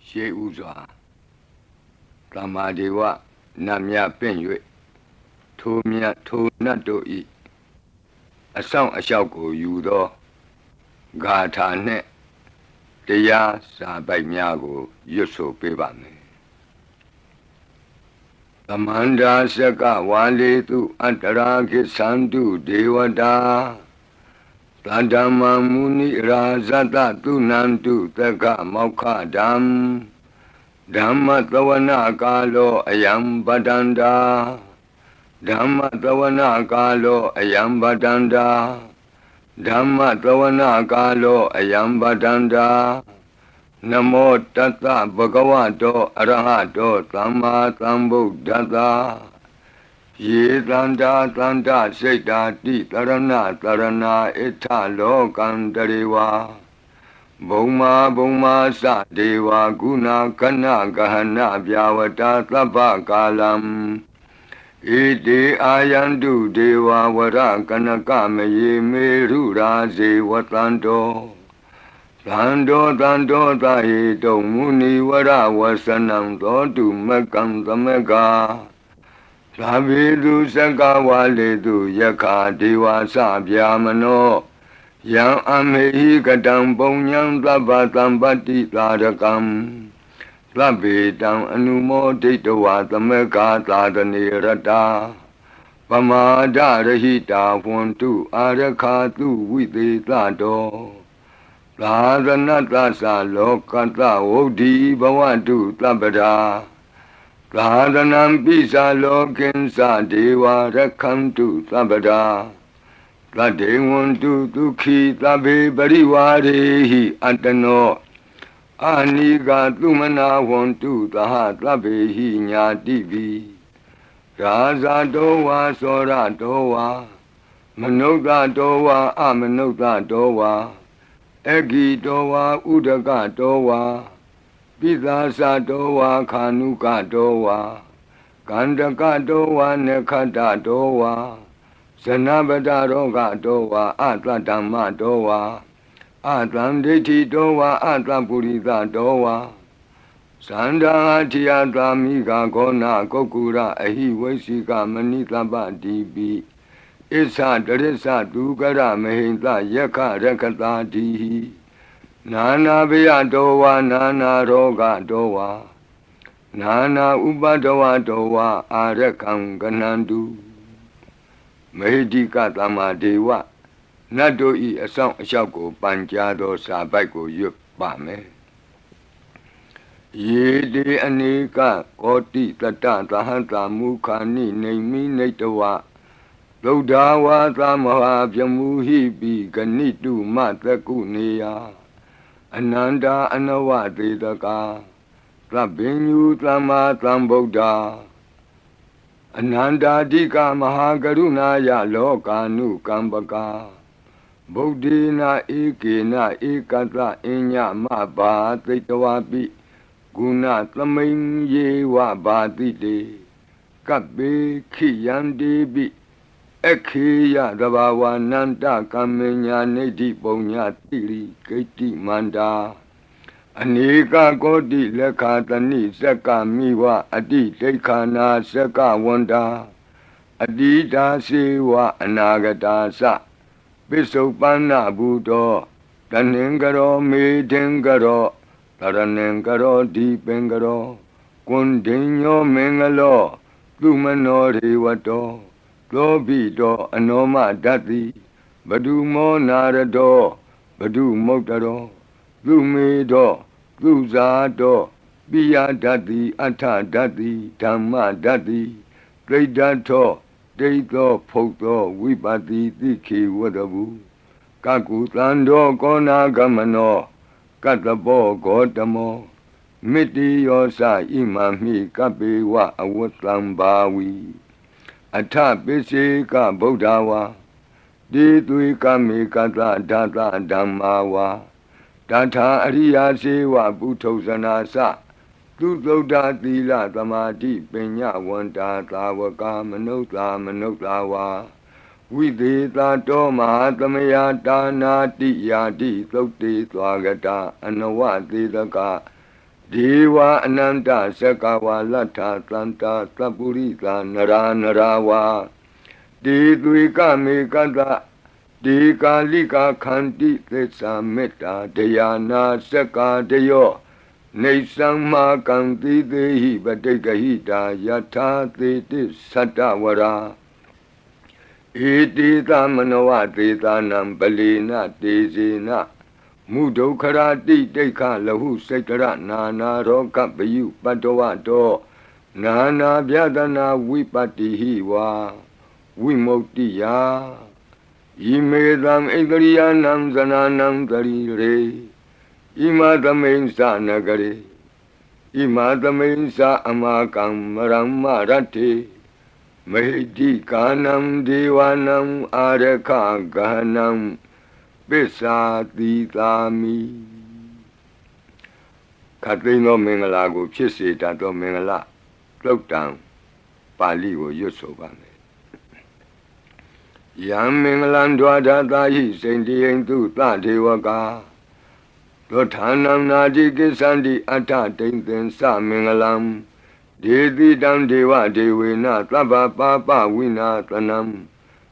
ရှေးဥစွာသမ္မာဒေဝနတ်မြပင့်၍ထိုမြတ်ထိုနတ်တို့ဤအဆောင်အလျှောက်ကိုယူသောဂါထာနှင့်တရားစာပိုက်များကိုရွတ်ဆိုပေးပါမယ်သမန္တာစကဝါလေတုအတ္တရာခိသန္တုဒေဝတာသတ္တမမုနိရာဇတသုနန္တုသက္ကမောက္ခဓမ္မဓမ္မသဝနာကာလောအယံပတန္တာဓမ္မသဝနာကာလောအယံပတန္တာဓမ္မသဝနာကာလောအယံပတန္တာနမောတတ္တဗဂဝတောအရဟတောသမ္မာသမ္ဗုဒ္ဓတ္တယေတန္တာတန္တစိတ်တာတိတရဏတရဏဣထလောကံတရေဝါဘုံမာဘုံမာသဒေဝကုဏကနဂဟနဗျာဝတာသဗ္ဗကာလံဣတိအာယန္တုဒေဝဝရကနကမယေမေရုရာဇေဝတန္တောသန္တောသန္တောသဟေတုံမုနိဝရဝဆနံသောတုမကံသမကသာဘိတုစကဝါလေတုယက္ခဒေဝသဗျာမနောယံအမေဟိကတံပုံညံသဗ္ဗသံပတ္တိသာရကံသဗ္ဗေတံအနုမောဒိတဝါသမကသာတနေရတာပမာဒရဟိတာဝန္တုအာရခာတုဝိသေသတောသာသနတ္တသလောကတ္တဝုဒ္ဓိဘဝတုသဗ္ဗရာသာသနံပိစာလောကိဉ္စဒေဝရက္ခန္တုသဗ္ဗရာသတ္တေဝန္တုဒုက္ခိသဗ္ဗေပရိဝါရေဟိအတ္တနောအာနိကသုမနာဝန္တုသဟသဗ္ဗေဟိညာတိပိရာဇတောဝါသောရတောဝါမနုဿတောဝါအမနုဿတောဝါအဂိတောဝါဥဒကတောဝါပိသာသတောဝါခာနုကတောဝါကန္တကတောဝါနခတတောဝါဇနပတရောဂတောဝါအတ္တဓမ္မတောဝါအတ္တံဒိဋ္ဌိတောဝါအတ္တပုရိသတောဝါသန္တာထိယသာမိဂါဂောနာကုက္ကုရအဟိဝိသိကမဏိတပ္ပတိပိဣသတရိစ္ဆဒုကရမဟိတယက္ခရက္ခတာတိဟိနာနာဘယတောဝါနာနာရောဂတောဝါနာနာဥပဒဝတောဝါအာရကံကနန္တုမေဟိတိကသမ္မာဒေဝနတ်တို့ဤအဆောင်အလျှောက်ကိုပန်ကြားသောစာပိုက်ကိုရွတ်ပါမယ်ယေတိအနေကကောတိတတ္တသဟတမုခာနိနေမိနေတဝသုဒ္ဓဝါသမဟာပြမူဟိပိဂဏိတုမတကုနေယအနန္တာအနဝသေတကာသဗ္ဗညုသမ္မာသမ္ဗုဒ္ဓအနန္တာတိကမဟာကရုဏာယလောကာနုကမ္ပကာဗုဒ္ဓေနာဧကေနဧကတအညမဘာသိတဝပိဂုဏသမိန်ယေဝဘာတိတေကပ္ပေခိယန္တိပိခေယသဘာဝနန္တကမ္မညာနေတိပုံညာတိရိဂိတိမန္တာအနေကကောတိလက်ခာတဏိစက္ကမိဝအတိဒိဋ္ဌာနာစက္ကဝန္တာအတိတာစေဝအနာဂတာသပိစုပန္နဘူတောတဏင်္ဂရောမေထင်္ဂရောတရဏင်္ဂရောဒီပင်္ဂရောကွန်ဒိညောမင်္ဂလောသူမနောရေဝတောသောဘိတောအနောမဓတ္တိဘဒုမောနာရတောဘဒုမုတ်တရောသူမေတောသူဇာတောပိယဓတ္တိအထဓတ္တိဓမ္မဓတ္တိဒိဋ္ဌထောဒိဋ္ဌောဖုတ်သောဝိပတိတိခေဝတ္တဗုကကုသန္တောကောနာဂမနောကတ္တပောဂေါတမောမိတ္တိယောသဣမမိကပ္ပေဝအဝတ္တံဘာဝီအထပိစေကဗုဒ္ဓဝါတိသွေကမေကတဓာတဓမ္မာဝါတထာအရိယာစေဝပုထုဇနာသသူသုဒ္ဓသီလသမာဓိပညာဝန္တာသာဝကမနုဿာဝါဝိသေသတောမဟာသမယတာနာတိယာတိသုတ်တေသွားကတာအနဝသေတက ဒေဝအနန္တစကဝါလဋ္ဌသန္တာသပ္ပုရိသနရာနရာဝါဒေသွေကမေကတဒေကာလိကာခန္တိသစ္စာမေတ္တာတရားနာစကာတယောနေသံမာကံတိသေဟိပတိကဟိတာယထာသေတိသတ္တဝရာဧတိသမနဝသေသနံပလီနတေဇေနမုဒုက္ခရာတိတိခလဟုစိတ်တရနာနာရောကပယုပတ္တဝတောနာနာဗျဒနာဝိပတ္တိဟိဝါဝိမု ക്തി ယာဣမေသံဣန္ဒရိယနံဇနာနံတရိရေဣမသမိန်သနဂရေဣမသမိန်သအမကံမရမရတ္တိမဟိတိကာနံဒေဝနံအာရခဂဟနံပိစ္ဆာတိသာမိခတ်သိမ်းသောမင်္ဂလာကိုဖြစ်စေတတ်သောမင်္ဂလာသုတ်တံပါဠိကိုရွတ်ဆိုပါမယ်ယံမင်္ဂလံဒွါဒသာဟိစိန္တိယံသူသဒေဝကာသောဌာနံနာတိကိသန္တိအတ္ထတိန်သင်္စမင်္ဂလံဒေတိတံဒေဝဒေဝေနသဗ္ဗပါပဝိနာသနံ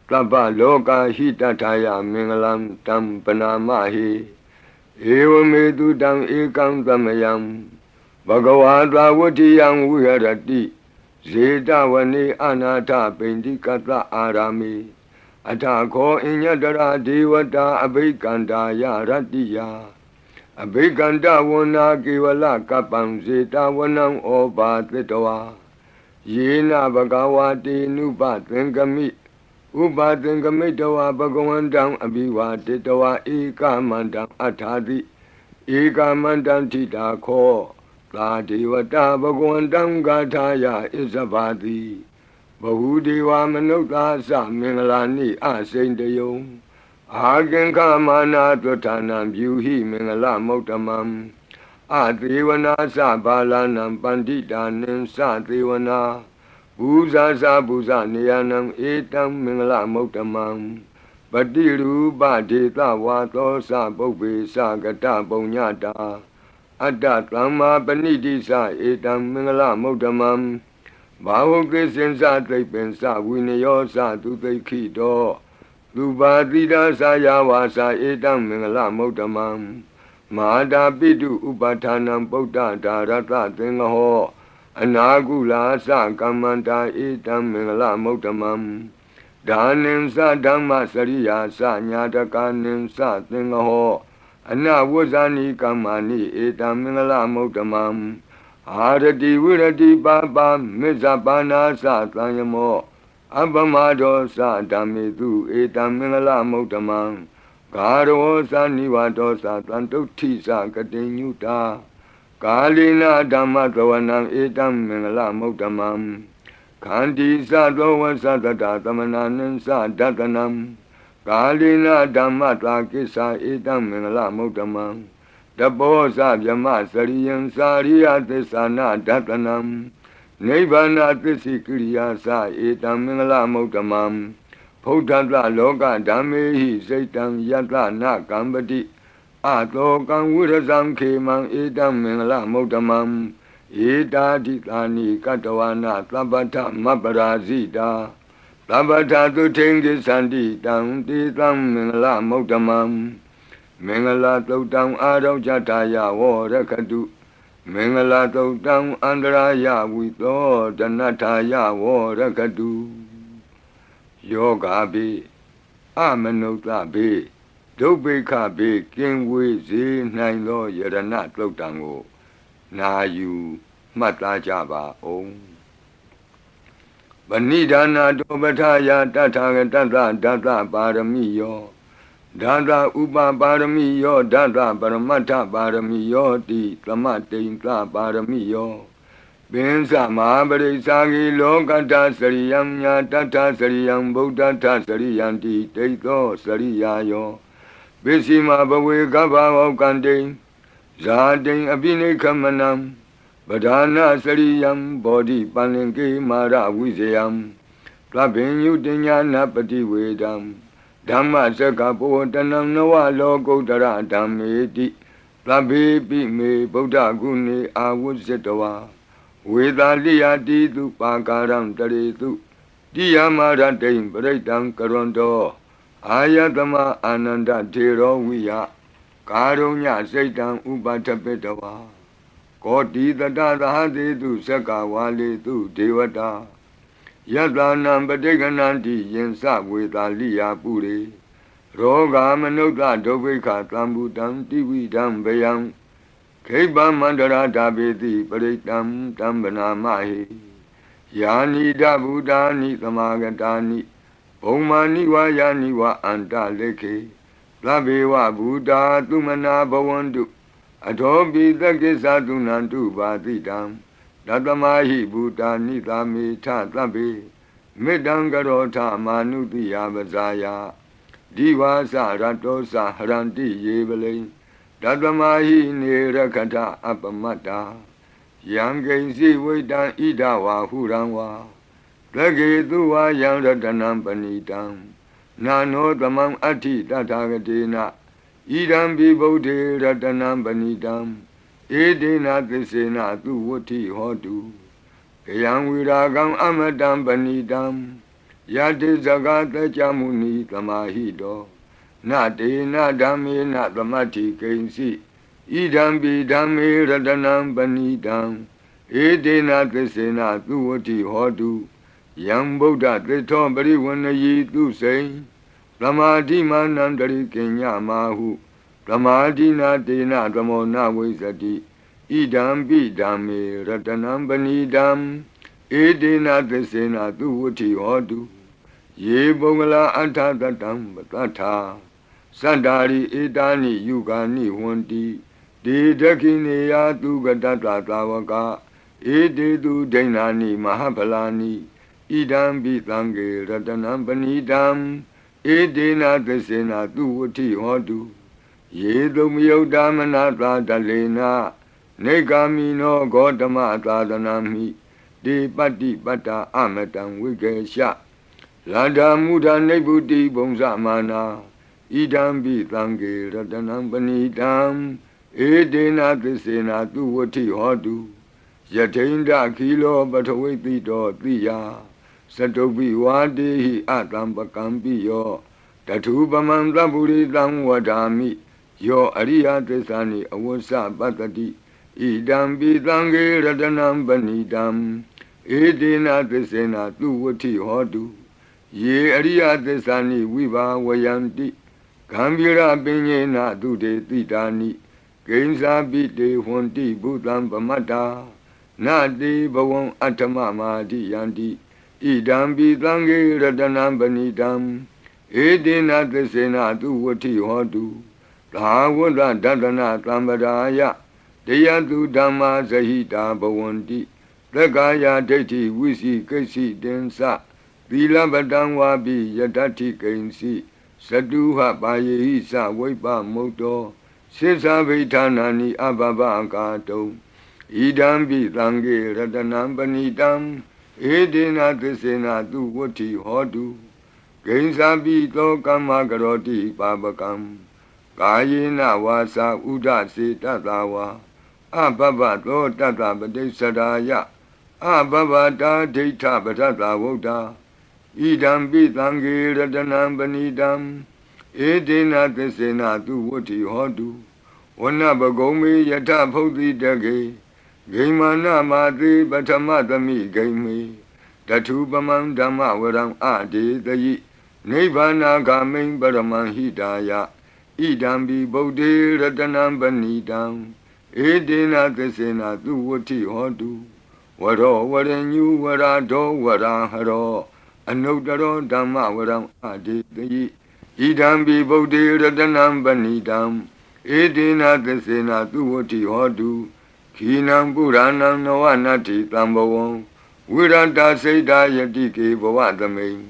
သဗ္ဗလောကဟိတထာယမင်္ဂလံတံပနာမဟိဧဝမေတုတံဧကံသမယံဘဂဝါသဝတ္တိယံဝိဟရတိဇေတဝနေအနာထပိန္တိကတအာရာမိအထာခောအညတရာဒေဝတာအဘိကန္တာယရတ္တိယအဘိကန္တဝနာကေဝလကပ္ပံဇေတဝနံဩဘာသတ္တဝါယေနဘဂဝါတေနုပသင်္ကမိဥပသင်္ကမိတဝါဘဂဝန္တံအဘိဝါတေတဝါဧကမန္တံအထာတိဧကမန္တံထိတာခောသာဒေဝတာဘဂဝန္တံဂါထာယဣဇဘာတိဘဟုဒေဝမနုဿာသမင်္ဂလာနိအစိန်တယုံအာကင်္ခမာနာတွဋ္ဌာနံပြုဟိမင်္ဂလမௌတမံအသေဝနာသဘာလနံပန္တိတာနိသသေဝနာဘူဇာသဘူဇနေယနံဧတံမင်္ဂလမௌတမံပတိရူပဒေသဝါသောသပုပ္ပေသကတပုံညတာအတ္တသမ္မာပဏိတိသဧတံမင်္ဂလမௌတမံဘာဝကိစင်္စသိပ္ပင်္စဝိနယောသသူသိခိတောလူပါတိဒါသာယဝါစာဧတံမင်္ဂလမௌတမံမဟာတာပိတုဥပဌာနံပုဒ္ဒဒါရတသင်္ဃဟောအနာကုလာသကမ္မန္တာဧတံမင်္ဂလမௌတမံဒါနိသဓမ္မစရိယာသညာတကာနိသသင်္ဃဟောအနဝဇ္ဇာနိကမ္မာနိဧတံမင်္ဂလမௌတမံအာရတိဝိရတိပါပါမေဇပါနာသသံယမောအပမဒောသဓမ္မေတုဧတံမင်္ဂလမௌတမံဂါရောသနိဝါဒောသတံတုဋ္ဌိသကတိညုတာကာလိနာဓမ္မသဝနံဧတံမင်္ဂလမௌတမံခန္တီသသောဝသတတသမနာနိသဒတနံကာလိနာဓမ္မတာကိစ္ဆာဧတံမင်္ဂလမௌတမံတဘောဇဗြမစရိယံစာရိယသစ္ဆာနာဒတနံနိဗ္ဗာနသစ္စိကိရိယာသဧတံမင်္ဂလမௌတမံဖုဒ္ဓတလောကဓမ္မေဟိစိတ်တံယတနာကံပတိအတောကံဝိရဇံခေမံဧတံမင်္ဂလမௌတမံဧတာတိသာနိကတဝနာသဗ္ဗထမပရာဇိတာသဗ္ဗထသုထိန်ကိသန္တိတံတေတံမင်္ဂလမௌတမံမင်္ဂလာသုတ်တံအာရောဇတာယဝရခတုမင်္ဂလာသုတ်တံအန္တရာယဝိသောဒနထာယဝရခတုယောဂါဘိအမနုဿဘိဒုဗ္ဗေခဘိကင်ဝေစေနိုင်သောယရဏသုတ်တံကိုနာယူမှတ်သားကြပါအောင်ဗဏိဒါနာတောပဋ္ဌာယတထာဂတသဒသပါရမိယောဒါသဥပပါရမိယောဒါသပရမတ္ထပါရမိယောတိသမတိန်သပါရမိယောပင်စမဟာပရိစ္ဆာဂိလောကတ္တစရိယံညာတတ္ထစရိယံဗုဒ္ဓတ္ထစရိယံတိတိသောစရိယာယောပစ္စည်းမဘဝေကဗ္ဗဝကံတိဇာတိအပိနိခမနံပဓာနာစရိယံဘောဓိပန္လင်ကေမာရဝိဇယံသဗ္ဗညုတညာနာပတိဝေဒံဓမ္မစကဘောတနံနဝလောကုတ္တရဓမ္မေတိ သဗ္ဗေပိမေဗုဒ္ဓဂုဏေအာဝုဇ္ဇတဝါဝေသာလိယတိတုပါကာရံတရေတုတိယမရတိံပရိတံကရွန်တောအာယတမအာနန္ဒထေရောဝိယကာရုညစိတ်တံဥပထပိတဝါကောတိတတသဟတိတုသက္ကဝါလေတုဒေဝတာယတနံပဋိက္ခဏန္တိယင်္စဝေသာလိယပုရိရောဂာမနုဿဒုဗ္ဗိခသံဗုတံတိဝိဒံဗယံခိဗ္ဗမန္တရာဓာပေတိပရိတံတံဗနာမဟိယာနိဒဗုဒာနိသမာဂတာနိဘုံမာနိဝါယာနိဝါအန္တလေခေသဗ္ဗေဝဗုဒာသုမနာဘဝန္တုအထောပိသက္ကိသသုနန္တုပါတိတံတတမဟိဗုဒာနိသာမေထသဗ္ဗေမေတ္တံကရောထမာနုတိယပဇာယဒီဝါစရတောစဟရန္တိယေပလိတတမဟိနေရခထအပမတ္တာယံကိဉ္စီဝိတံဣဒဝါဟုရံဝါသကေတုဝါယံရတနံပဏိတံနာနောသမံအဋ္ဌိတထာဂတေနဣဒံပိဗုဒ္ဓေရတနံပဏိတံဧဒေနသစ္စေနသူဝဋ္ဌိဟောတုကယံဝိရာဂံအမတံပဏိတံယတိဇဂတကြမုနိသမာဟိတောနတေနဓမ္မေနသမတ္ထိကိဉ္စီဣဒံပိဓမ္မေရတနံပဏိတံဧဒေနသစ္စေနသူဝဋ္ဌိဟောတုယံဗုဒ္ဓသစ္ထောပရိဝဏယီသူစိံသမာဓိမာနံတရိကိညမာဟုသမာဓိနာတေနသမောနဝိဇ္ဇတိဣဒံပိဓမ္မေရတနံပဏိတံဧဒေနသစ္စေနသူဝဋ္ဌိဟောတုယေပုဂ္ဂလာအထတတံပတ္ထာသတ္တာရိဧတာနိယုဂာနိဝန္တိဒေဒခိနေယသူကတတသာဝကဧတေတုဒိဏာနိမဟာဖလာနိဣဒံပိသံဃေရတနံပဏိတံဧဒေနသစ္စေနသူဝဋ္ဌိဟောတုယေတုမယုတ်တမနာသာတလေနနေဂာမိနောဂေါတမသာသနာမိဒေပတ္တိပတ္တာအမတံဝိကေရှလန္ဓာမုဒနိဗ္ဗုတိဘုံဇမာနာဣဒံပိသံဃေရတနံပဏိတံဧဒေနသစ္စေနသူဝဋ္ဌိဟောတုယထိန္ဒခိလောပထဝိတိတောတိယသတုပိဝါတေဟိအတံပကံပိယောတထုပမံသဗ္ဗုရိတံဝဒာမိယောအရိယသစ္စာနိအဝဆပတ္တိဣဒံပိသံဃေရတနံပဏိတံဧဒေနသစ္စေနသူဝဋ္ဌိဟောတုယေအရိယသစ္စာနိဝိဘာဝယန္တိဂံဗီရပညေနသူတေတိတာနိကိဉ္စာပိတေဟွန်တိဘုသံပမတ္တာနတေဘဝံအဋ္ဌမမာတိယန္တိဣဒံပိသံဃေရတနံပဏိတံဧဒေနသစ္စေနသူဝဋ္ဌိဟောတုသာဝတ္တဒတနာသံပဒါယတရားသူဓမ္မာဇဟိတာဘဝန္တိသက္ကာယဒိဋ္ဌိဝိစီကိစ္စိတင်္စသီလပတံဝါပိယတ္ထိကိဉ္စီသတုဟပါယေဟိသဝိပ္ပမုတ်တောစိသဗိဌာနာနိအဘဘကာတုံဣဒံပိသံဃေရတနံပဏိတံဧဒေနသစ္စေနသူဝဋ္ဌိဟောတုကိဉ္စာပိသောကမ္မကရောတိပါပကံကာယေနဝါစာဥဒစေတတဝါအဘဘသောတတပတိစ္ဆရာယအဘဘတာဒိဋ္ဌပထတဝုဒ္ဓဣဒံပိသံဃေရတနံပဏိတံဧဒေနသစ္စေနသူဝဋ္ဌိဟောတုဝနပဂုံမေယထဖုတ်တိတကေဂိမာနမာတိပထမသမိဂိမေတထုပမံဓမ္မဝရံအဒေတယိနိဗ္ဗာနာဂမိံပရမံဟိတာယဣဒံပိဗုဒ္ဓေရတနံပဏိတံဧဒေနသစ္စေနသူဝဋ္ဌိဟောတုဝရောဝရညုဝရာဒောဝရာဟရောအနုတ္တရောဓမ္မဝရံအဒေတယိဣဒံပိဗုဒ္ဓေရတနံပဏိတံဧဒေနသစ္စေနသူဝဋ္ဌိဟောတုခိနံပုရဏံနဝနတ္ထိတံဘဝံဝိရတစိတ်တာယတိကေဘဝသမိန်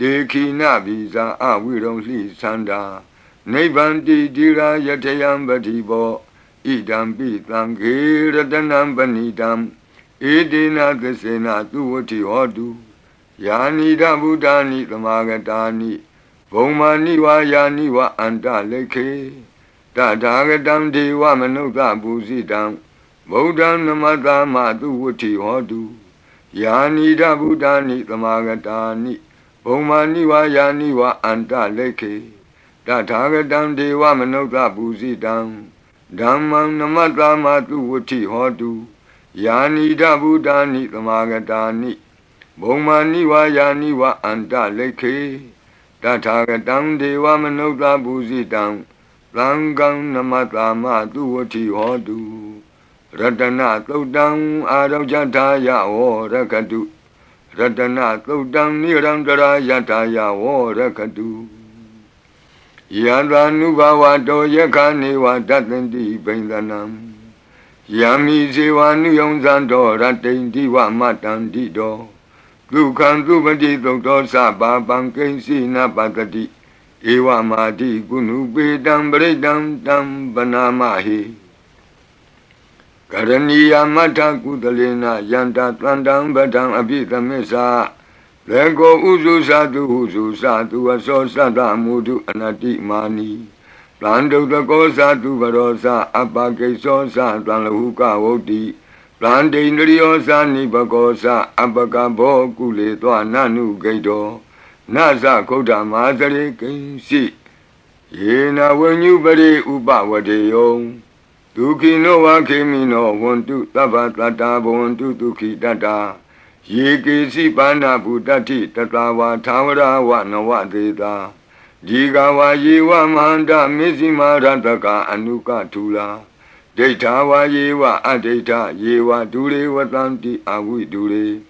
ဒေခိနဘိဇာအဝိရုံလှိသန္တာနိဗ္ဗန္တိတိရာယထယံပတိဘောဣဒံပိသံဃေရတနံပဏိတံဧဒေနသစ္စေနသူဝဋ္ဌိဟောတုယာနိဒဗုဒ္ဓာနိသမာဂတာနိဘုံမာနိဝါယာနိဝအန္တလေခေသ Tatagatam Deva Manuka Busidam Bodhan Namatama Tu Vuti Hodu Yanida Buddhani Tamagatani Bomani wa Yani wa Anta Leke Tatagatam Deva Manuka Busidam Dhammam Namatama Tu Vuti Hodu Yanida Buddhani Tamagatani Bomani wa Yani wa Anta Leke Tatagatam Deva Manuka Busidam Langam Namatama Duwati Hodu Ratana Todang Arajataya O Rakadu Ratana Todang Nirandara Yataya O Rakadu Yadanubawa Do Yakani wa Datandi Bendanam Yami Zewanu Yonzando Ratendi wa Matandi Do Dukan Dubadi Doktor Saba Bankensi Napatati Ewa Madi Gunu Bedam Bredam Dam Banamahi Karaniya Mata Kudalena Yanta Tlandam Badam Abita Mesa Lego Uzu Sadu Aso Sada Mudu Anati Mani Plando the Gosa tu Barosa Abake Sosa Planlahuka Woti Plande Indriosa Nibagosa Abakabo Kule Nanu Gaido Nasa Koda Mazare Kinsi Yena when you bade Uba Wadeo Duki no Wakimi no want to Tabatata want to Duki Dada Yiki Sipana Budati Tatawa Tawara Wanawa Deda Jigawa Yewa Manda Mizima Rantaka Anuka Tula Detawa Yewa Adeta Yewa Dure Watanti Awi Dure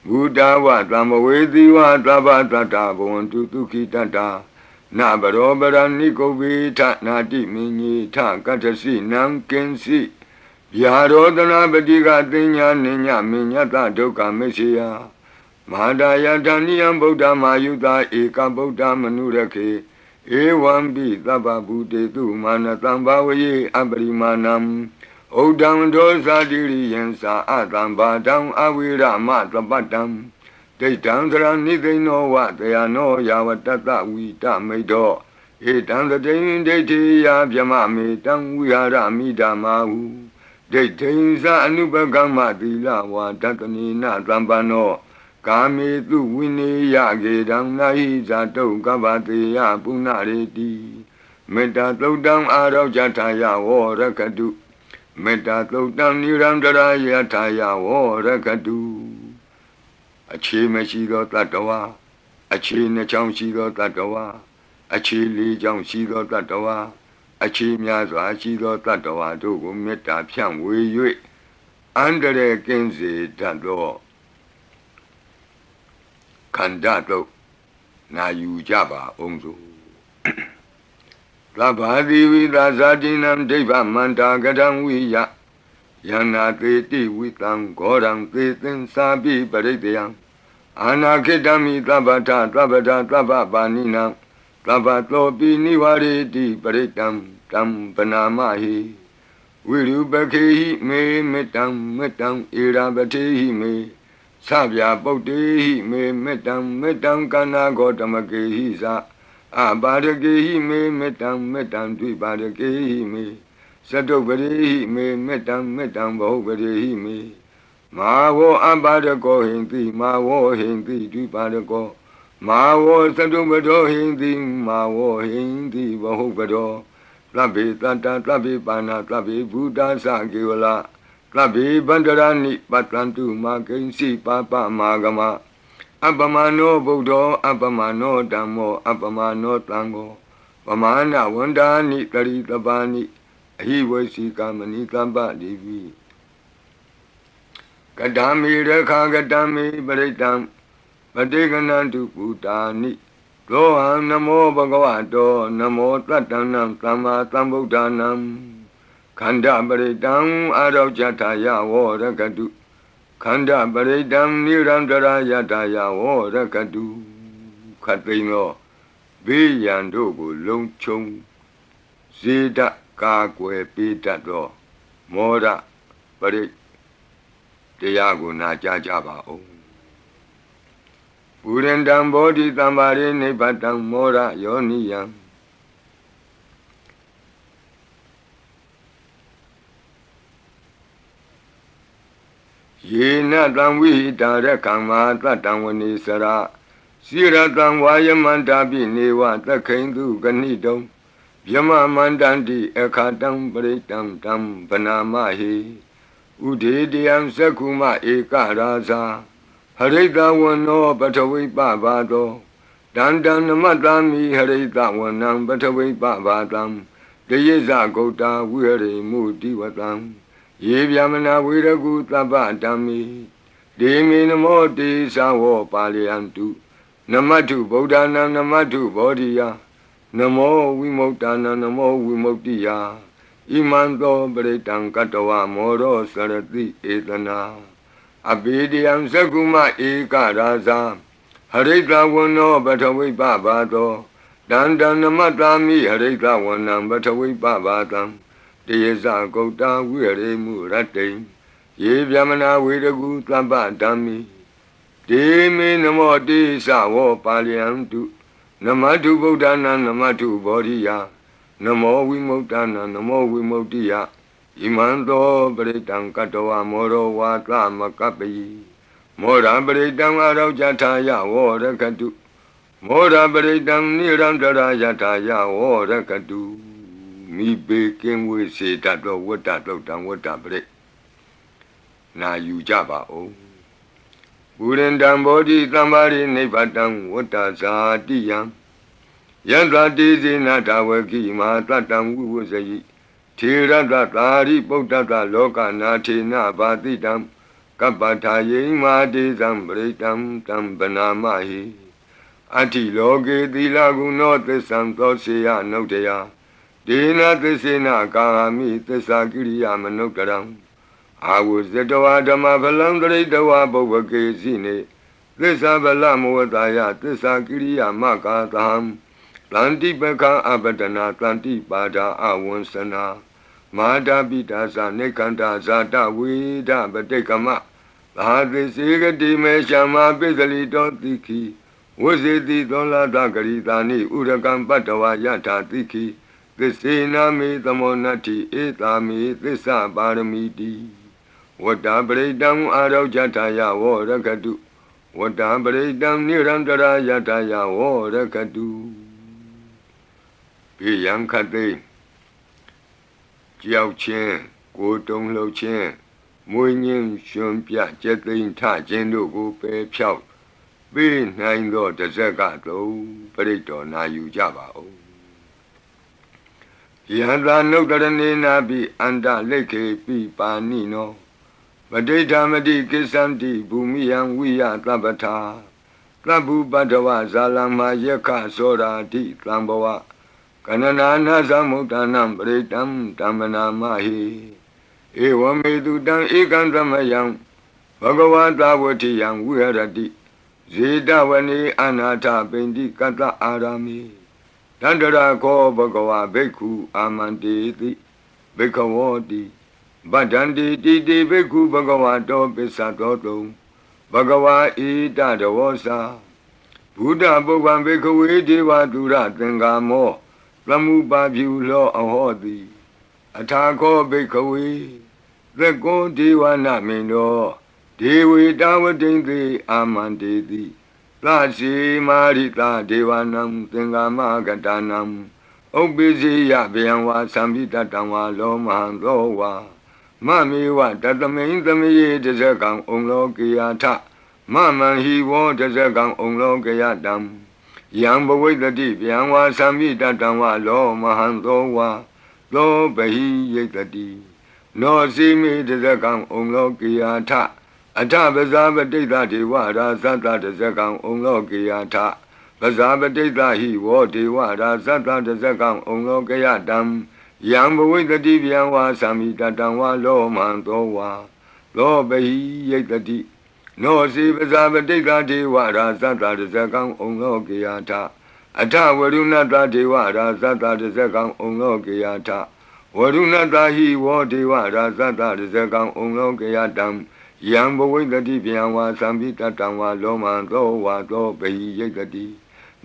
Buddha wa Dhamawedi wa Dhabata Bhavantu Tuki Tata Nabarobara Nikovita Nati Minyi Ta Katasi Namkensi Yarodana Badiga Dinya Ninya Minyata Doka Messia Madaya Dhaniyam Buddha Mayuda Eka Buddha Manurake Ewambi Dhaba Bute Tu Manatambavaye Abarimanam Odam Dosa Diri Yensa Adam Badam Awira Matabatam Detam Nide no what they are no Yawatata Wita Medo Etam the Dain Deti Yabyamami Tam Wiara Midamahu Detinsa Anubagama Dila Watatanina Zambano Kami Tu Wini Yagedam Nahi Zato Gabati Yapunareti Meta Todam Arau Jataya Warakadu Meta Todam Nirandara Yataya Warakadu Achi Meshido Tatawa Achi Nacham Shido Tatawa Achi Li Jam Shido Tatawa Achi Miazo Shido Tatawa Dogo Meta Pian Wei Andere Kenzi Tado Kandato Na Yujaba Onzo Labadi Vida Zadinam Deva Manda Gadam Wiya Yana Teti Witam Goram Tetin Sabi Baredeam Anaketami Tabata Tabaninam Tabato Biniwari Di Baretam Tam Panamahi Wiru Bakehi Me Metam Irabatehi Me Sabya Botehi Me Metam Kana Gotamakehi Sa Abadakehi Me Metam Dvibadakehi Me Sadobari me metam bahubari me Mawo Abadako Hindi Mawo Hindi Dvibadako Mawo Sadobado Hindi Mawo Hindi bahubado Tlabi Tata Tlabi Bana Tlabi Buddha Sagiwala Tlabi Bandarani Patlantu Makensi Papa Magama Abamano Buddha Abamano Damo Abamano Tango Pamana Wandani Taritabani He was Kamani Tamba Devi Kadami Reka Gadami Baritam Padeganantu Putani Loham Namo Bhagavato Namo Tatanam Tama Tambudanam Kanda Baritam Arau Jataya Warakadu Kanda Baritam Nirandara Yataya Warakadu Katino Biyandogo Longchong Zida Kakwe Pitato Mora Pari Tiago Najajaba O Urendam Bodhi Tambari Nipatam Mora Yoniyam ယေနတံဝိဟိတာရကံမာတတံဝနေစရာစိရတံဝါယမန္တာပိနေဝသခိန်တုကဏိတုံဗျမမန္တန္တိအခါတံပရိတံတံဗနာမဟိဥဒေတယံသက္ခုမဧကရာဇာဟရိတဝနောပထဝိပဘာသောတန္တံနမတ္တမိဟရိတဝနံပထဝိပဘာတံတယေဇဂௌတာဝိဟရိမုတိဝတံယေဗျမနာဝေရကုသဗ္ဗဓမ္မိဒေမေနမောတေသဝောပါလယန္တုနမတုဗုဒ္ဓနာနမတုဘောဓိယနမောဝိမု ക്ത နာနမောဝိမု ക്തി ယဣမံသောပရိတံကတဝမောရောစရတိဧတနာအဘိဓိယံသက္ကုမဧကရာဇာဟရိတဝနောပထဝိပဘာသောတန္တံနမတ္တာမိဟရိတဝနံပထဝိပဘာတံတယေဇဂௌတာဝိဟရိမုရတ္တိယေဗျမနာဝေရကုသဗ္ဗဓမ္မိဒေမေနမောတိသဝောပါလယန္တုနမတုဗုဒ္ဓနာနမတုဘောဓိယနမောဝိမု ക്ത နာနမောဝိမု ക്തി ယဣမံသောပရိတံကတဝမောရောဝါသမကပ္ပိမောရပရိတံအရောကြထာယဝောရကတုမောရပရိတံနိရန္တရာယထာယဝောရကတုမိဘေကင်းဝေစေတတ်သောဝတ္တတုတ်တံဝတ္တပရိနာယူကြပါဦးပုရိန္တံဘောဓိသမ္မာရိနိဗ္ဗတံဝတ္တဇာတိယံယန္တတိဇေနတဝကိမာတတံဝိဝဇယိထေရတသာရိပုတ္တတလောကနာထေနဘာတိတံကပ္ပထာယိမာတေဇံပရိတံတံဗနာမဟိအတ္တိလောကေသီလဂုဏောသစ္ဆံသောစေယနုတ္တယဒေနသစ္စေနကာမိသစ္စာကိရိယာမနုဿရံအာဝဇတဝဓမ္မဖလံတရိတဝဘုဗ္ဗကေစီနေသစ္စာဗလမဝတယသစ္စာကိရိယာမကာသံတန္တိပကံအပတနာတန္တိပါဒာအဝံစနာမာတာပိတာသနေကန္တာဇာတဝေဒပတိကမသာသစေကတိမေရှမပိစလိတောတိခိဝဇေတိသောလာတဂရိတာနိဥရကံပတ္တဝါယထာတိခိသစ္စေနာမေသမောနတ္တိဧတာမေသစ္စာပါရမီတိဝတ္တပရိတံအာရောကြထာယဝောရကတုဝတ္တပရိတံနိရန္တရာယထာယဝောရကတုပိယံခတိကြောက်ခြင်းကိုယ်တုံလှုပ်ခြင်းမွေးငင်းရှင်ပြကျက်သိမ်းထခြင်းတို့ကိုပယ်ဖြောက်ပေးနိုင်သောတဇက်ကသုံးပရိတော်နာယူကြပါဦးယန္တာနုတ္တရဏေနာပိအန္တလိခေပိပါဏိနောပဋိဋ္ဌာမတိကိစ္ဆန္တိဘူမိယံဝိယသဗ္ဗထာသဗ္ဗုပတ္တဝဇာလမယက္ခသောရာတိသံဘဝကနနာနာသမုဒ္ဒနံပရိတံတမ္မနာမဟိဧဝမေတုတံဧကံသမယံဘဂဝတာဝတိယံဝိဟရတိဇေတဝနေအနာထပိန္တိကတ္တအာရမိတန္တရာခောဘဂဝဘိက္ခုအာမန္တေတိဘိက္ခဝောတိဗဒ္ဒန္တိတိတိဘိက္ခုဘဂဝတောပစ္စတောတုံဘဂဝါဣတတဝောစာဘုဒ္ဓပုဗ္ဗံဘိက္ခဝေဒေဝတုရသင်္ကာမောသမုပါပြုလောအဟောတိအထာခောဘိက္ခဝေသက္ကောဒေဝနာမိန်တောဒေဝေတာဝတိံသေအာမန္တေတိသစီမာရိတာဒေဝနံသင်္ကာမကတနံဥပ္ပိစီယဗျံဝါသံပိတတံဝါလောမဟံသောဝါမမေဝတတမိန်သမယေတဇကံဩလောကေယထမမံဟိဝောတဇကံဩလောကေယတံယံဘဝိတ္တိဗျံဝါသံပိတတံဝါလောမဟံသောဝါသောဘဟိယိတတိနောစီမေတဇကံဩလောကေယထအထပဇာပတိတ္တဒေဝရာဇတတဇကံဩလောကေယထပဇာပတိတ္တဟိဝောဒေဝရာဇတတဇကံဩလောကေယတံယံဘဝိတ္တိဗျံဝါသံမိတတံဝါလောမံသောဝါသောဘဟိယိတတိနောစီပဇာပတိတ္တဒေဝရာဇတတဇကံဩလောကေယထအထဝရုဏတဒေဝရာဇတတဇကံဩလောကေယထဝရုဏတဟိဝောဒေဝရာဇတတဇကံဩလောကေယတံယံဘဝိတ္တိဗျံဝါသံပိတတံဝါလောမံသောဝါသောဘဟိယိတတိ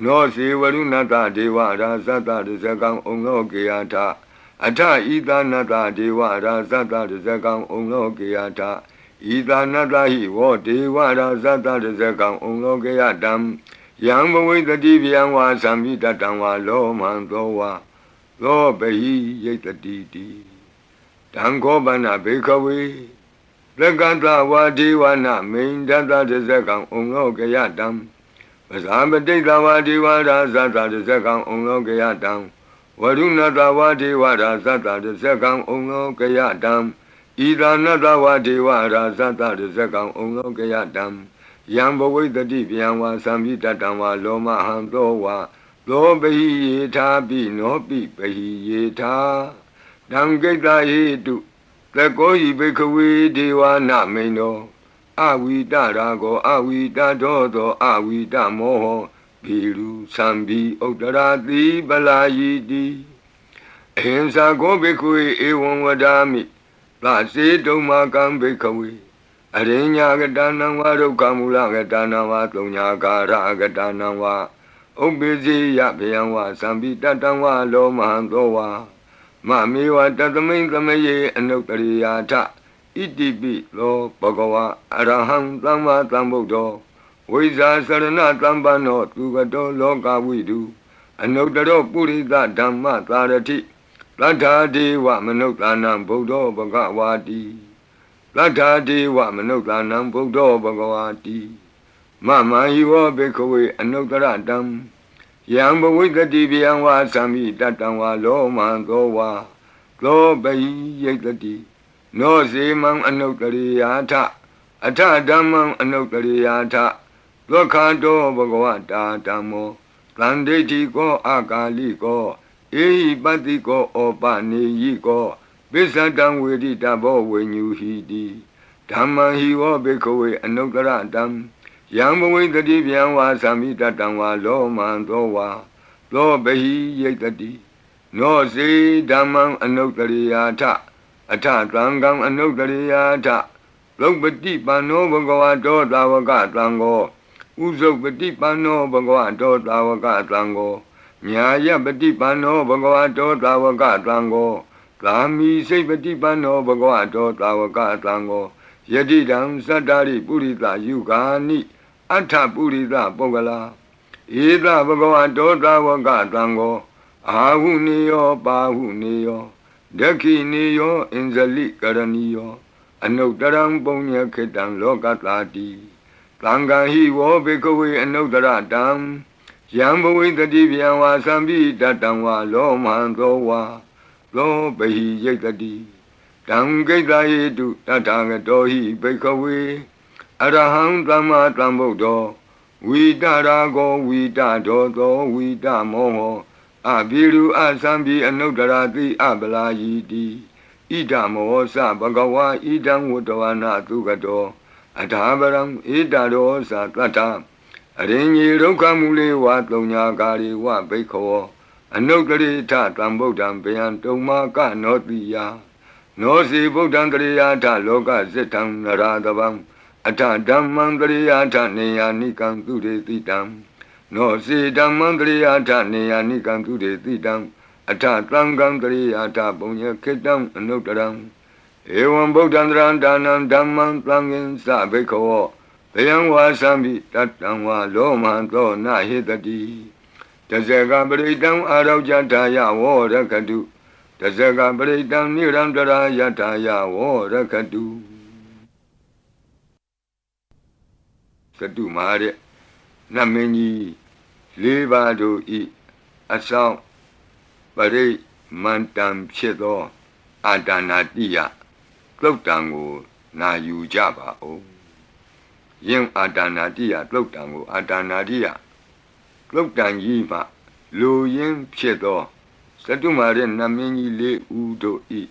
နောစေဝရုဏတဒေဝရာဇတတဇကံဩလောကေယထအထဣသနတဒေဝရာဇတတဇကံဩလောကေယထဣ ဤသာနတဟိဝောဒေဝရာဇတတဇကံဩလောကေယတံယံဘဝိတတိဗျံဝါသံမိတတံဝါလောမံသောဝါသောပဟိယိတတိတိတံခောပနဘေခဝေလက္ကတဝါဒေဝနာမိန်တတတဇကံဩလောကေယတံပဇာပတိတဝါဒေဝရာဇတတဇကံဩလောကေယတံဝရုဏတဝါဒေဝရာဇတတဇကံဩလောကေယတံဣဒာနတဝါဒေဝရာဇတတဇကံဩလောကေယတံယံဘဝိတတိဗျံဝါသံမိတတံဝါလောမဟံသောဝါသောပဟိယေထာပိနောပိပဟိယေထာတံကိတ္တဟိတုသကောဟိဘိခဝေဒေဝနာမိန်သောအဝိတရာကောအဝိတတောသောအဝိတမောဟဘီရုသံဘီဥတ္တရာတိပလာယိတိအဟိံစာကောဘိခဝေဧဝံဝဒာမိသစေတုံမာကံဘိခဝေအရိညာကတနံဝါဒုက္ခမူလကတနံဝါသုံးညာကာရကတနံဝါဥပ္ပိစေယဗယံဝါသံပိတတံဝါလောမဟံသောဝါမမေဝတသမိန်သမယေအနုတ္တရိယာထဣတိပိလောဘဂဝါအရဟံသမ္မာသမ္ဗုဒ္ဓောဝိဇာစရဏသမ္ပန္နောသူကတောလောကဝိတုအနုတ္တရောပုရိသဓမ္မသာရတိသတ္ထာဒေဝမနုဿာနံဗုဒ္ဓောဘဂဝါတိသတ္ထာဒေဝမနုဿာနံဗုဒ္ဓောဘဂဝါတိမမဟိဝောဘေခဝေအနုတ္တရတံယံဘဝိတတိဗျံဝါသံမိတတံဝါလောမံသောဝါသောပဟိယိတတိနောစေမံအနုတ္တရိယာထအထဓမ္မံအနုတ္တရိယာထသောခန္တောဘဂဝတာဓမ္မောသန္တိတိကောအာကာလိကောဧဟိပတ္တိကောဩပနေယိကောပိစ္ဆတံဝေတိတဘောဝိညူဟိတိဓမ္မံဟိဝောဘေခဝေအနုတ္တရတံယံဘဝိတတိဗျံဝါသံမိတတံဝါလောမံသောဝါသောပဟိယိတတိနောစေဓမ္မံအနုတ္တရိယာထအထသံဃံအနုတ္တရိယာထလုပတိပန္နောဘဂဝတောသာဝကသံဃောဥဇုပတိပန္နောဘဂဝတောသာဝကသံဃောညာယပတိပန္နောဘဂဝတောသာဝကသံဃောသာမိစိတ်ပတိပန္နောဘဂဝတောသာဝကသံဃောယတိတံသတ္တရိပုရိသယုဂာနိအထပုရိသပုဂ္ဂလာဧသဘဂဝတောသာဝကသံဃောအာဟုနေယောပါဟုနေယောဒက္ခိနေယောအင်ဇလိကရဏီယောအနုတ္တရံပုညခေတံလောကတာတိသံဃာဟိဝောဘေကဝေအနုတ္တရတံယံဘဝိတတိဗျံဝါသံပိတတံဝါလောမံသောဝါသောပဟိယိတတိတံကိတ္တဟိတုတထာဂတောဟိဘေကဝေအရဟံသမ္မာသမ္ဗုဒ္ဓောဝိတရာကောဝိတဒောသောဝိတမောဟောအဘိရုအသံပိအနုတ္တရာတိအပလာယိတိဣဒမောသဘဂဝါဣဒံဝတ္တဝနာသုကတောအထာပရံဣဒရောသတတ္ထအရိညေဒုက္ခမူလေဝသုံးညာကာရိဝဘိခောအနုတ္တရိထတံဗုဒ္ဓံဗျံတုံမာကနောတိယနောစီဗုဒ္ဓံတရိယာထလောကဇိတံနရာတဗံအထဓမ္မံတရိယာထနေယာနိကံသူရေတိတံနောစီဓမ္မံတရိယာထနေယာနိကံသူရေတိတံအထသံဃံတရိယာထပုညခေတံအနုတ္တရံဧဝံဗုဒ္ဓံတရံဒါနံဓမ္မံသံဃင်္စဘိခောဘယံဝါသံပိတတံဝါလောမံသောနဟိတတိတဇဂပရိတံအာရောကြထာယဝောရခတုတဇဂပရိတံနိရံတရာယထာယဝောရခတုသတုမာရဲ့နမင်းကြီးလေးပါးတို့ဤအဆောင်ပရိမန္တံဖြစ်သောအာဒါနာတိယသုတ်တံကိုနာယူကြပါဦးယင်အာဒါနာတိယသုတ်တံကိုအာဒါနာတိယသုတ်တံကြီးမှလူရင်းဖြစ်သောသတုမာရဲ့နမင်းကြီးလေးဦးတို့ဤ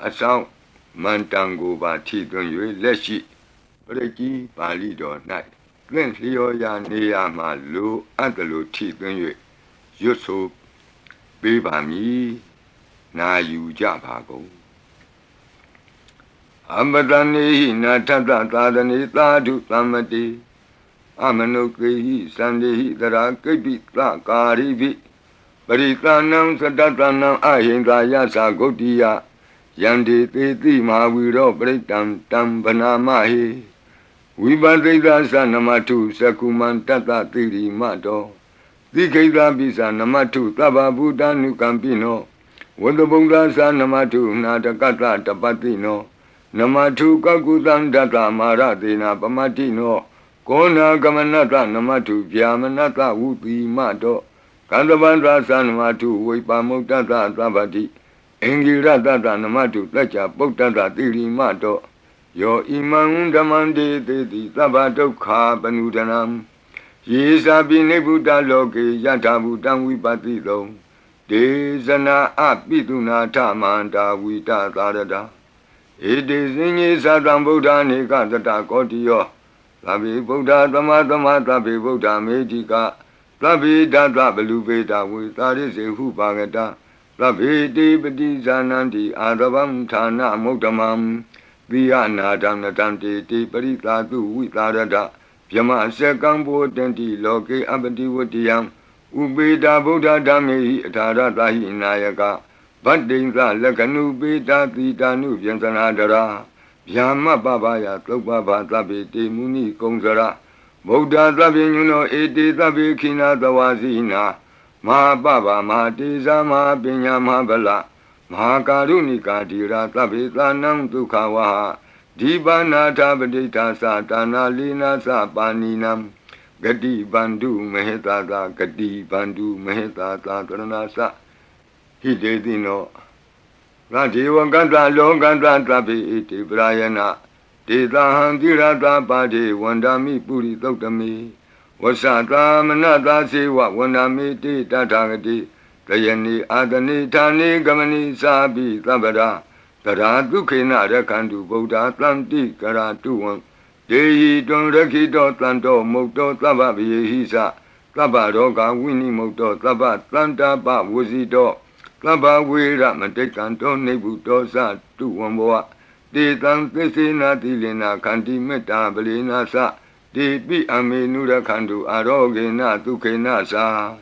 အဆောင်မန္တံကိုပါထိသွင်း၍လက်ရှိပရိကြီးပါဠိတော်၌သင်လျော်ရာနေရာမှာလူအပ်တယ်လို့ထိသွင်း၍ရွတ်ဆိုပေးပါမည်နာယူကြပါကုန်အမတနေဟိနာထတသာသနေသာဓုသမ္မတိအမနုကေဟိသန္တေဟိတရာကိပိသကာရိပိပရိသနံသတ္တနံအဟိန္ဒာယသဂုတ်တိယ Yandi Titi Maviro Britam Tam Banamahi Vibadita Sanamatu Sakuman Tata Tiri Mato Dikeda Bisa Namatu Taba Buddha Nukampino Wadabunga Sanamatu Natakata Tapatino Namatu Kakutan Data Maratina Pamatino Kona Gamanata Namatu Vyamanata Uti Mato Kandavandra Sanamatu Vipamutata Tabati Engira Tata Namatu Tacha Potata Tiri Mato Yo Imam Damande Teti Tabato Ka Panudanam Yesa Binebuta Loke Yatabutam Vipatito Desana Apituna Tamanta Vita Tarada It is in Sadam Buddha Nikata Kotio Tabi Buddha Tamatama Tabi Buddha Medica Tabi Data Belubeta with Taris Hupagata Tabi Dipati Zananti Adabam Tana Motamam Viana Damnatanti Tiparita Tu Vitarada Yama Sekambo Tenti Loke Abati Vutiam Ubeda Buddha Dami Taratahi Nayaka Badinza Lakanu Beta Tita Nu Yantanadara Yama Babaya Topaba Tabi Muni Kongzara Buddha Tabi Yuno Eti Tabi Kina Tawazina Ma Baba Ma Tiza Ma Pinya Ma Bala Ma Karunika Tira Tabi Tanam Tukawaha Dibana Tabadita Satana Lina Sapaninam Gadi Bandu Mehetata Gadi Bandu Mehetata Taranasa Hidedino Rajiva Ganta Longanta Tabi Iti Brayana Tita Handirata Padi Wandami Puri Totami Wasata Manata Siwa Wandami Tita Tagati Kayani Adani Tani Gamani Sabi Tabada Tara Dukina Rakandu Buddha Tlanti Karatuan Dehi Don Rakito Tlanto Moto Tababi Hisa Tabaroga Winnie Moto Tabat Tlanta Ba Wuzito Taba Wira Matekanto Nebuto Sa Tuamboa De Tan Tesina Tilina Kanti Meta Belina Sa De Pi Amenura Kandu Arogena Tukena Sa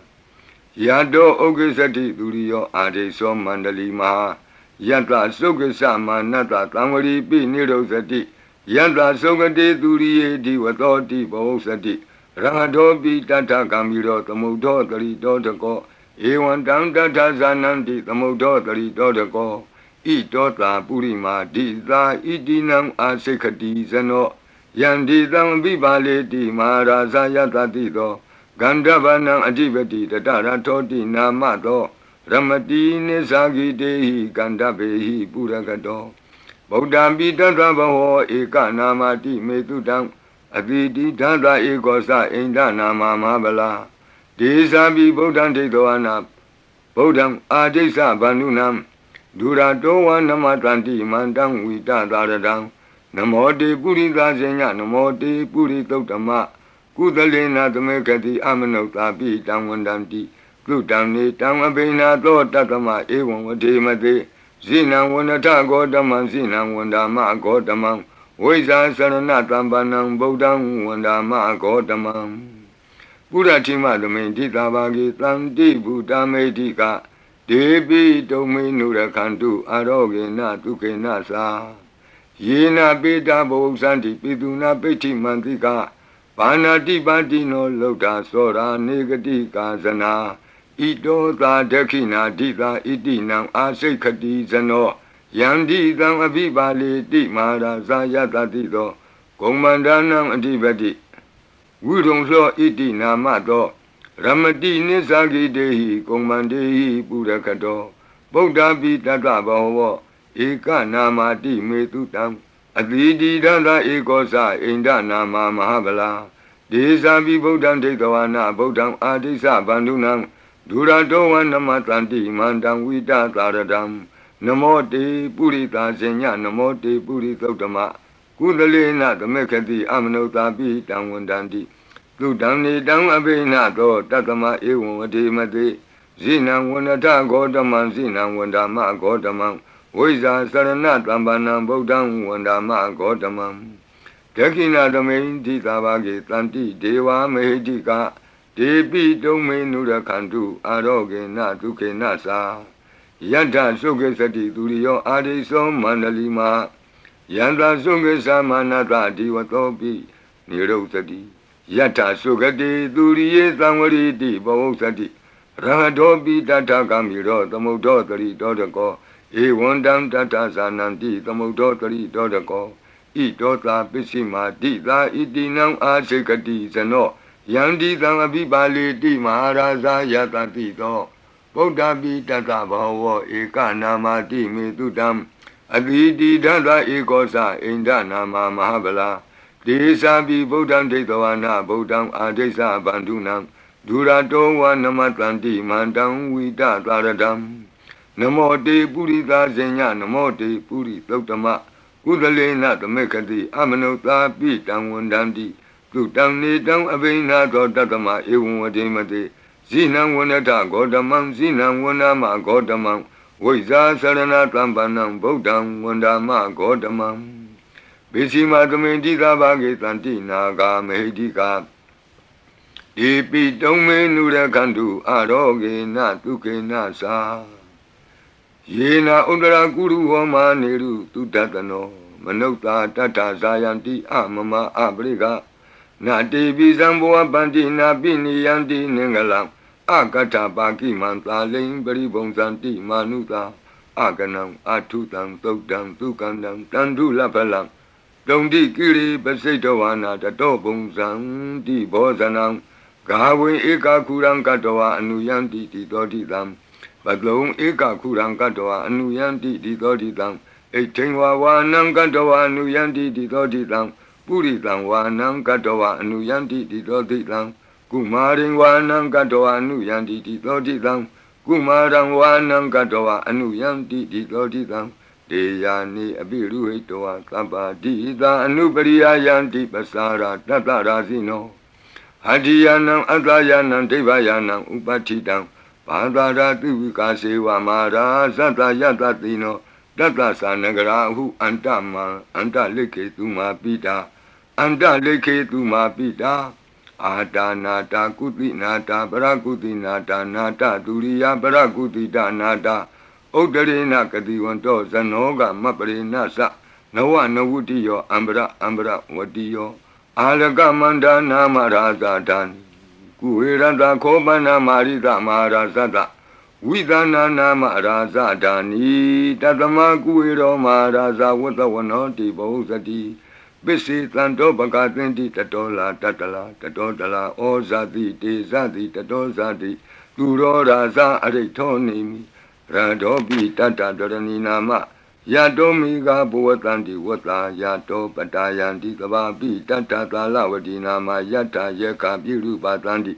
Yado Ogesati Durio Ade So Mandali Maha Yanta Sokasa Manata Tamari Pi Nirosati Yanta Sokati Duriye Diwatoti Bosati Rangadobi Tata Kamiro Tamudo Tarito Tako Ewan Tanta Zananti Tamudo Tarito Tako Itota Purima Dita Idinam Asekati Zano Yanditam Vibaleti Maharaza Yatatito Gandavanam Adivati Tatara Toti Namato Ramati Nisagi Dehi Gandabehi Puragato Bodambi Tatabaho Eka Namati Metudam Aditi Tata Ekosa Inda Nama Mabala Desabi Bodam Tedoana Bodam Adesa Banunam Durato Namatanti Mandam Vita Daradam Namote Purita Zenya Namote Purito Tama Kudalena Tamekati Amanota Pi Tamwandanti Kutani Tamabina To Tatama Ewan Vademate Zina Wanata Godaman Zina Wandama Godamam Weza Saranatambanam Bodam Wandama Godamam Puratima Domenti Tabagi Tanti Buddha Medika Debi Domi Nurakantu Arogena Tukena Sa Yena Beta Bosanti Piduna Peti Mantika Panati Batino Loda Sora Negati Kazana Ito Ta Dekina Dita Itinam Asekati Zano Yandi Tam Abibali Di Mara Zayata Tito Komandanam Adibati Wudong Lo Itina Mato Ramati Nisagi Dehi Komandehi Purakato Bodha Bitata Baho Eka Namati Metutam Adidi Dada Ekosa Inda Nama Mahabala Desabi Bodham Tekawana Bodham Adisa Bandunam Duradowa Namatanti Mandam Vita Taradam Namote Purita Senya Namote Puritotama Kudalena Tamekati Amanota Pi Tamwandanti Tudamni Dam Abena To Tatama Ewan Vademate Zina Wanata Godaman Zina Wandama Godaman Weza Sarana Tambanam Bodam Wandama Godamam Tekina Domain Titabagi Tanti Deva Mehedika Debi Domain Nurakantu Aroge Natuke Nasa ယတ္ထသုခေသတိသူရိယောအာရိသောမန္တလီမာယန္တာသုခေသမနတဒီဝသောပိနိရုသတိယတ္ထသုခတိသူရိယေသံဝရိတိဘဝသတိရဟတောပိတတ္ထကမိရောသမုဒ္ဒောတရိတောတကောဧဝံတံတတ္ထဇာနန္တိသမုဒ္ဒောတရိတောတကောဣတောသာပစ္စည်းမာတိသာဣတိနံအာစေကတိဇနောယန္တိသံအဘိပါလေတိမဟာရာဇာယတတိသောဗုဒ္ဓပိတတဘောဝဧကနာမတိမေတုတံအတိတိဒသဧကောသအိန္ဒနာမမဟာဗလာဒေသာပိဗုဒ္ဓံဒိဋ္ဌဝနာဗုဒ္ဓံအာဒိသဗန္ဓုနံဒုရတောဝနမတန္တိမန္တံဝိတသာရတံနမောတေပုရိသဇညနမောတေပုရိသုတ္တမကုသလေနသမေခတိအမနုသာပိတံဝန္တံတိသူတံနေတံအဘိနာသောတတမဧဝံဝတိမတိဇိနံဝနတဂေါတမံဇိနံဝနမဂေါတမံဝိဇာသရဏတံပန္နံဗုဒ္ဓံဝန္ဒမဂေါတမံဘေစီမသမေတိသာဘာဂေတန္တိနာဂာမေဟိတိကာဒီပိတုံမေနုရခန္တုအာရောဂေနတုခေနသာယေနာဥဒရာကုရုဟောမာနေရုတုတတနောမနုဿာတတ္ထဇာယံတိအမမအပရိကနာတိပိသံဘောပန္တိနာပိနိယံတိနင်္ဂလံအကတ္ထပါကိမံသာလိံပရိဘုံဇန္တိမာနုသာအကနံအထုတံသုတ်တံသုကန္တံတန္ဓုလဖလံတုံတိကိရိပစိတဝါနာတတောဘုံဇံတိဘောဇနံဂါဝေဧကခုရံကတဝအနုယံတိတိသောတိတံပတလုံဧကခုရံကတဝအနုယံတိတိသောတိတံဣဋ္ဌိဝါဝါနံကတဝအနုယံတိတိသောတိတံပုရိသံဝါနံကတဝအနုယံတိတိသောတိတံကုမာရိဝါနံကတဝအနုယံတိတိသောတိတံကုမာရံဝါနံကတဝအနုယံတိတိသောတိတံဒေယာနိအပိရုဟိတဝသဗ္ဗတိသာအနုပရိယယံတိပစာရာတတရာဇိနောဟတ္တိယနံအတ္တယနံဒိဗ္ဗယနံဥပဋ္ဌိတံဘာသာရာတိဝိကာစေဝမာရာသတ္တယတတိနောတတ္တသနဂရာဟုအန္တမံအန္တလိခေတုမာပိတာအန္တလိခေတုမာပိတာအာတာနာတာကုတိနာတာပရကုတိနာတာနာတဒုရိယပရကုတိတနာတာဥဒ္ဒရေနကတိဝန္တောဇနောကမပရိနသနဝနဝုတိယောအံပရဝတိယောအာလကမန္တနာမရာဇာတံကုဝေရတခောပနာမာရိတမဟာရာဇတဝိသနာနာမရာဇဒာနိတတမကုဝေရောမဟာရာဇဝတ္တဝနောတိဘောဇတိပစ္စေတံတောပကသင်တိတတောလာတတလာတတောတလာဩဇာတိတေဇတိတတောဇာတိသူရောရာဇအရိထောနေမိရတောပိတတတရဏီနာမယတောမိဂဘဝတန္တိဝတ္တာယတောပတာယန္တိကဘာပိတတသာလဝတိနာမယတ္ထယေကပိရုပတန္တိ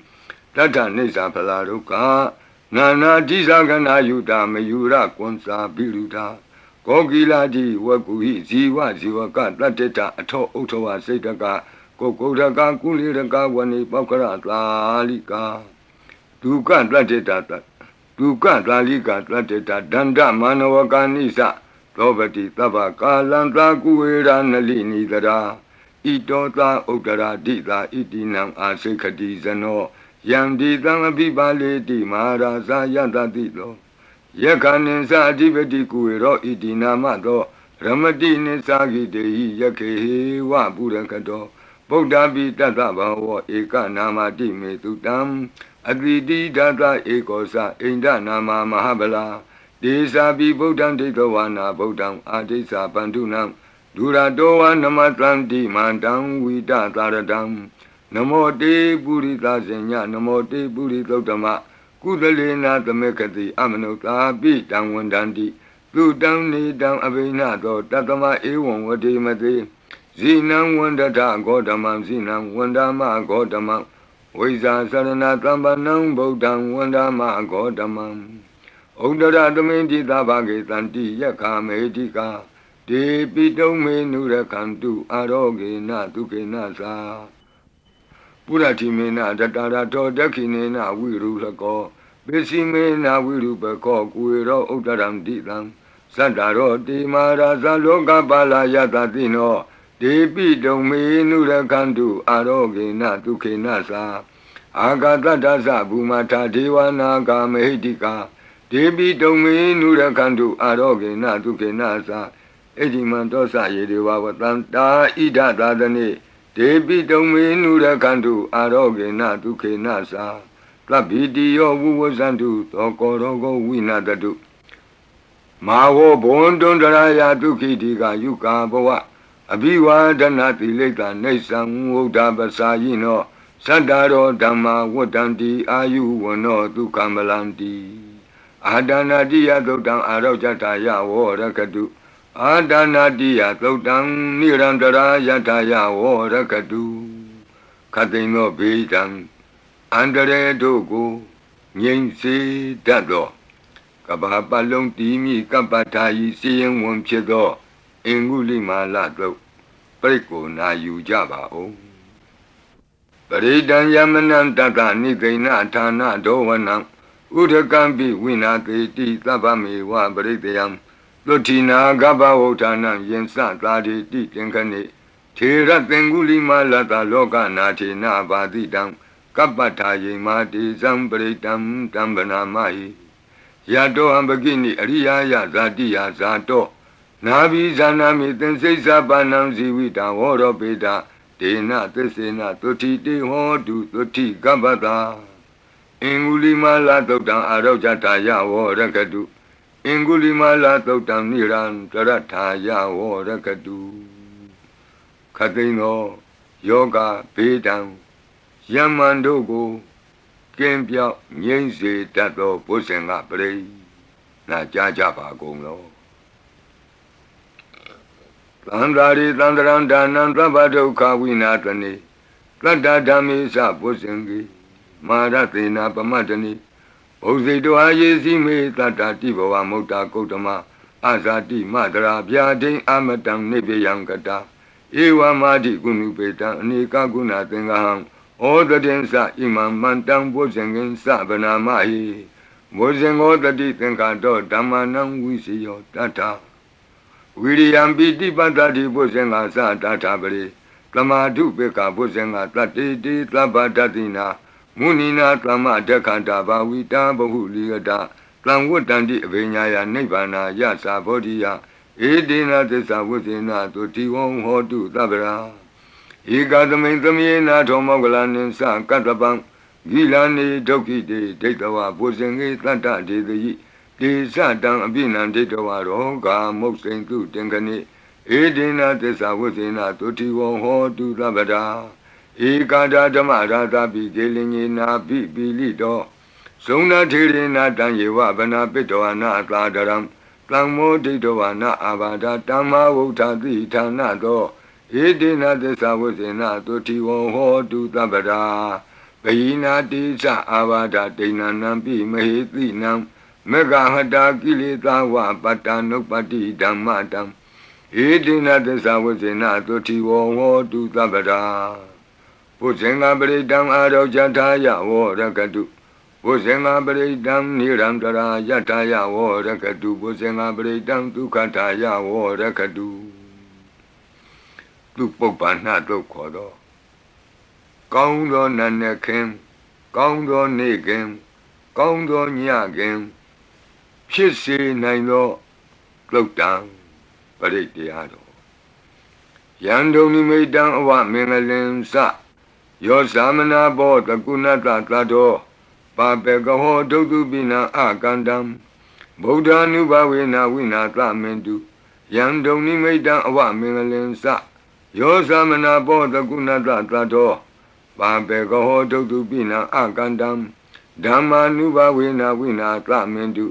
တတ္ထနေသဖလာရုကနာနာတိသကနာယုတာမယုရကွန်စာပိရုတာကောကိလာတိဝကုဟိဇီဝဇီဝကတတ္တတအထောဥထဝစိတ်တကကိုကုဒကကုလိရကဝနိပောက္ခရသာလိကာဒုက္ခတတ္တတဒုက္ခသာလိကာတတ္တတဒန္တမနဝကာနိသသောပတိသဗ္ဗကာလံသာကုဝေရနလိနိတရာဣတောသာဥဒ္ဒရာတိသာဣတိနံအာစိခတိဇနောယံဒီတံအပိပါလေတိမဟာရာဇာယတတိသောယက္ခဏိသအဓိပတိကုဝေရောဣတိနာမသောရမတိနိသဂိတေဟိယခေဟေဝပုရကတောဗုဒ္ဓပိတတဘဝဧကနာမတိမေတုတံအတိတိဒသဧကောသအိန္ဒနာမမဟာဗလာဒေသာပိဗုဒ္ဓံဒိဋ္ဌဝါနာဗုဒ္ဓံအာဒိသပန္တုနံဒုရတောဝနမတံတိမန္တံဝိတသာရတံနမောတေပုရိသဇညနမောတေပုရိသုတ္တမကုသလေနာသမေခတိအမနုသာပိတံဝန္တန္တိသူတံနေတံအဘိနသောတတမဧဝံဝတိမတိဇိနံဝန္တထဂေါတမံဇိနံဝန္ဒမဂေါတမံဝိဇာသရဏတံပနံဗုဒ္ဓံဝန္ဒမဂေါတမံဩဒရသမိန်တိသဘာဂေတန္တိယက္ခမေတိကာဒေပိတုံမေနုရခန္တုအာရောဂေနဒုခေနသာပုရတိမေနတတရာတောဒက္ခိနေနဝိရုလကောပိစီမေနဝိရုပကောကုဝေရောဥဒ္ဒရံတိတံသတ္တရောတိမာရာဇလောကပါလာယတတိနောဒေပိတုံမေနုရခန္တုအာရောဂေနဒုခေနသာအာဂတတ္တသဘူမထာဒေဝနာဂာမေဟိတိကာဒ ဒေပိတုံမေနုရခန္တုအာရောဂေနဒုက္ခေနသာအဒီမံတောစယေဒေဝဝတံတာဣဒသာသနေဒေပိတုံမေနုရခန္တုအာရောဂေနဒုက္ခေနသာသဗ္ဗိတိယောဝုဝဇန္တုသောကောရောဂောဝိနာတတုမာဝောဘွန်တွန်တရာယဒုက္ခိတိကယုကာဘဝအဘိဝါဒနာတိလိတ္တနေသံဝုဒ္ဓပစာယိနောသတ္တရောဓမ္မာဝတ္တံတိအာယုဝနောဒုက္ခမလံတိအာဒနာတိယသုတ်တံအာရောဇတာယဝောရကတုအာဒနာတိယသုတ်တံနိရန္တရာယထာယဝောရကတုခတိန်သောဘေးတံအန္တရေတို့ကိုငြိမ်စေတတ်သောကဘာပလုံးတီမိကပ္ပထာယီစီရင်ဝန်ဖြစ်သောအင်္ဂုလိမာလသုတ်ပရိကိုနာယူကြပါဦးပရိဒံယမနံတတနိသိဏဌာနဒောဝနံဥဒကံပိဝိနာတိတိသဗ္ဗမေဝပရိတယံသုတိနာကပ္ပဝုဌာနံယင်စသာတိတိသင်္ခဏိထေရသင်္ဂုလိမာလတလောကနာထေနဘာတိတံကပ္ပထာယေမာတိဇံပရိတံတံဗနာမဟိယတောအံပကိနိအရိယာယဇာတိယဇာတောနာဘိဇာနာမိသင်္စိစ္ဆပါဏံဇီဝိတံဝရောပေတဒေနသစ္စေနသုတိတေဟောတုသုတိကပ္ပတာအင်္ဂုလိမာလသုတ်တံအာရောဇတာယဝောရကတုအင်္ဂုလိမာလသုတ်တံနိရန္တရထာယဝောရကတုခတိန်သောယောဂဘေးတံယမန်တို့ကိုကင်းပြောက်ငြိမ့်စေတတ်သောဘုဇင်ကပရိနာကြားကြပါကုန်လောသန္တာရိသန္တရံဒါနံသဗ္ဗဒုက္ခဝိနာတနိတတ္တဓမ္မေသဘုဇင်ကိမာရသေနာပမတ္တနိဘုဇိတောအာယေစီမေတတ္တတိဘဝမုတ်တာကုတ္တမအာဇာတိမတရာဗျာဒိအမတံနိဗ္ဗယံကတာဧဝမာတိကုဏုပေတံအနေကကုဏသင်္ဃဟံဩတတိသဣမံမန္တံဘုဇင်ကင်သဗနာမဟိဘုဇင်္ဂောတတိသင်္ခါတောဓမ္မနံဝိစီယောတတ္ထဝိရိယံပိတိပတ္တိဘုဇင်္ဂသတတ္ထပရိသမာဓုပေကဘုဇင်္ဂတတ္တိတိသဗ္ဗတတိနာမုနိနာသမဒက္ခန္တာဘာဝိတာဘဟုလိယတာသံဝတ္တန္တိအဘိညာယနိဗ္ဗာနာယသာဘောဓိယဧဒေနသစ္စာဝုဇေနသုတိဝံဟောတုသဗ္ဗရာဧကသမိန်သမေနာထောမောကလနိသကတ္တပံဂိလာနေဒုက္ခိတေဒိဋ္ဌဝဘုဇင်္ဂေတတ္တဒေတိတေသတံအပိနံဒိဋ္ဌဝရောဂာမုတ်စိန်တုတင်ခဏိဧဒေနသစ္စာဝုဇေနသုတိဝံဟောတုသဗ္ဗရာဧကာဒဓမ္မရာသပိကေလင်ညေနာပိပိလိတောဇုံနာထေရေနာတံယေဝဗနာပိတောနာသာဒရံသံမောဒိဋ္ဌဝနာအာဘာဒတမ္မာဝုဋ္ဌတိဌာနတောဧတေနသစ္စာဝုဇေနသုတိဝံဟောတုသဗ္ဗရာဘိနာတိသအာဘာဒဒိဏနံပိမဟေတိနံမေဃဟတာကိလေသာဝပတ္တနုပ္ပတိဓမ္မတံဧတေနသစ္စာဝုဇေနသုတိဝံဟောတုသဗ္ဗရာဘုဇင်္ဂပရိတံအာရောဇထာယဝောရကတုဘုဇင်္ဂပရိတံနိရန္တရာယထာယဝောရကတုဘုဇင်္ဂပရိတံဒုက္ခထာယဝောရကတုသူပုပ္ပန္နတုတ်ခေါ်တော့ကောင်းသောနတ်နဲ့ခင်ကောင်းသောနေ့ခင်ကောင်းသောညခင်ဖြစ်စေနိုင်သောသုတ်တံပရိတရားတော်ယံဒုံနိမိတံအဝမင်္ဂလင်္စယောသမနာဘောတကုဏတသတ္တောပါပေကဟောဒုက္တုပိနံအကန္တံဗုဒ္ဓ ानु ဘဝေနဝိနာသမင်တုယံဒုံနိမိတံအဝမင်္ဂလင်္စယောသမနာဘောတကုဏတသတ္တောပါပေကဟောဒုက္တုပိနံအကန္တံဓမ္မာနုဘဝေနဝိနာသမင်တု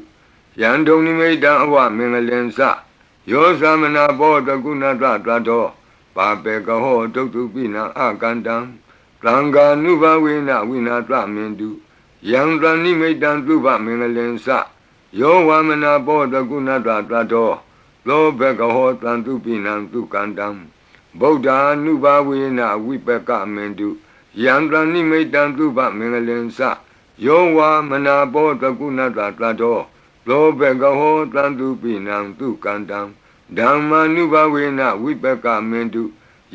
ယံဒုံနိမိတံအဝမင်္ဂလင်္စယောသမနာဘောတကုဏတသတ္တောပါပေကဟောဒုက္တုပိနံအကန္တံသံဃာနုဘဝေနဝိနာသမင်တုယံသနိမိတံသုဘမင်္ဂလင်္စယောဝမနာဘောတကုဏတသတ္တောသောဘကဟောတံတုပိနံသုကန္တံဗုဒ္ဓ ानु ဘဝေနဝိပကမင်တုယံသနိမိတံသုဘမင်္ဂလင်္စယောဝမနာဘောတကုဏတသတ္တောသောဘကဟောတံတုပိနံသုကန္တံဓမ္မာနုဘဝေနဝိပကမင်တု